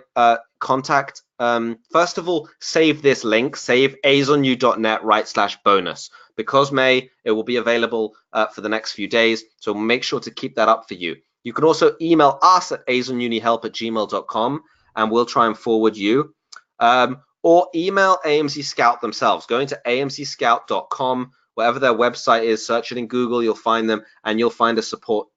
contact. First of all, save this link. Save azonu.net/bonus. Because, May, it will be available for the next few days. So make sure to keep that up for you. You can also email us at azonunihelp@gmail.com, and we'll try and forward you. Or email AMC Scout themselves. Going to amcscout.com, whatever their website is, search it in Google, you'll find them, and you'll find a support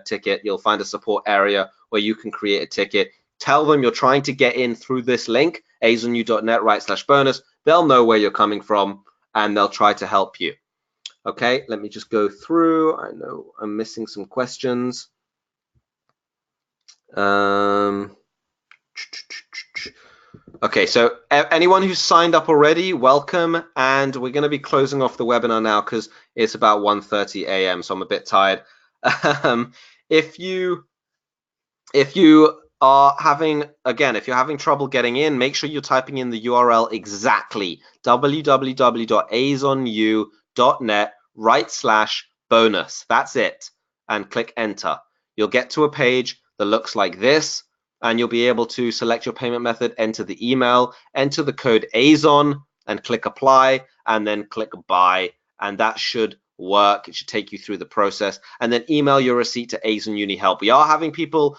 ticket. You'll find a support area where you can create a ticket. Tell them you're trying to get in through this link, azonu.net/bonus. They'll know where you're coming from, and they'll try to help you. Okay, let me just go through. I know I'm missing some questions. Okay, so anyone who's signed up already, welcome, and we're going to be closing off the webinar now because it's about 1:30 a.m., so I'm a bit tired. If you are having, again, if you're having trouble getting in, make sure you're typing in the URL exactly, www.azonu.net/bonus. That's it, and click enter. You'll get to a page that looks like this, and you'll be able to select your payment method, enter the email, enter the code AZON, and click apply, and then click buy, and that should work. It should take you through the process, and then email your receipt to Azon Uni Help. We are having people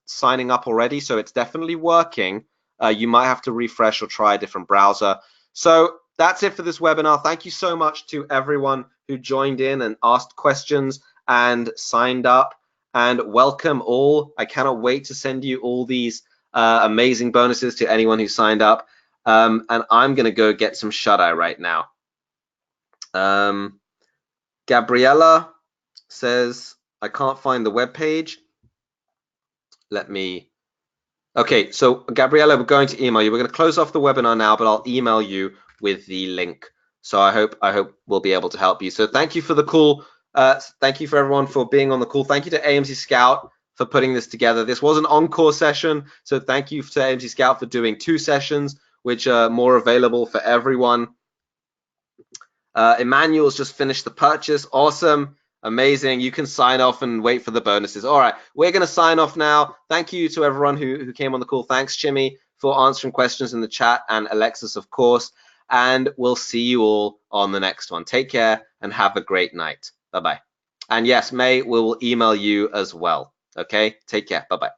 signing up already, so it's definitely working. You might have to refresh or try a different browser. So that's it for this webinar. Thank you so much to everyone who joined in and asked questions and signed up. And welcome all. I cannot wait to send you all these amazing bonuses to anyone who signed up. And I'm going to go get some shut-eye right now. Gabriella says, I can't find the web page. Okay, so Gabriella, we're going to email you. We're going to close off the webinar now, but I'll email you with the link. So I hope we'll be able to help you. So thank you for the call. Thank you for everyone for being on the call. Thank you to AMC Scout for putting this together. This was an encore session, so thank you to AMC Scout for doing 2 sessions, which are more available for everyone. Emmanuel's just finished the purchase. Awesome. Amazing. You can sign off and wait for the bonuses. All right, we're going to sign off now. Thank you to everyone who came on the call. Thanks, Chimmy, for answering questions in the chat, and Alexis, of course. And we'll see you all on the next one. Take care and have a great night. Bye-bye. And yes, May, we will email you as well. Okay, take care. Bye-bye.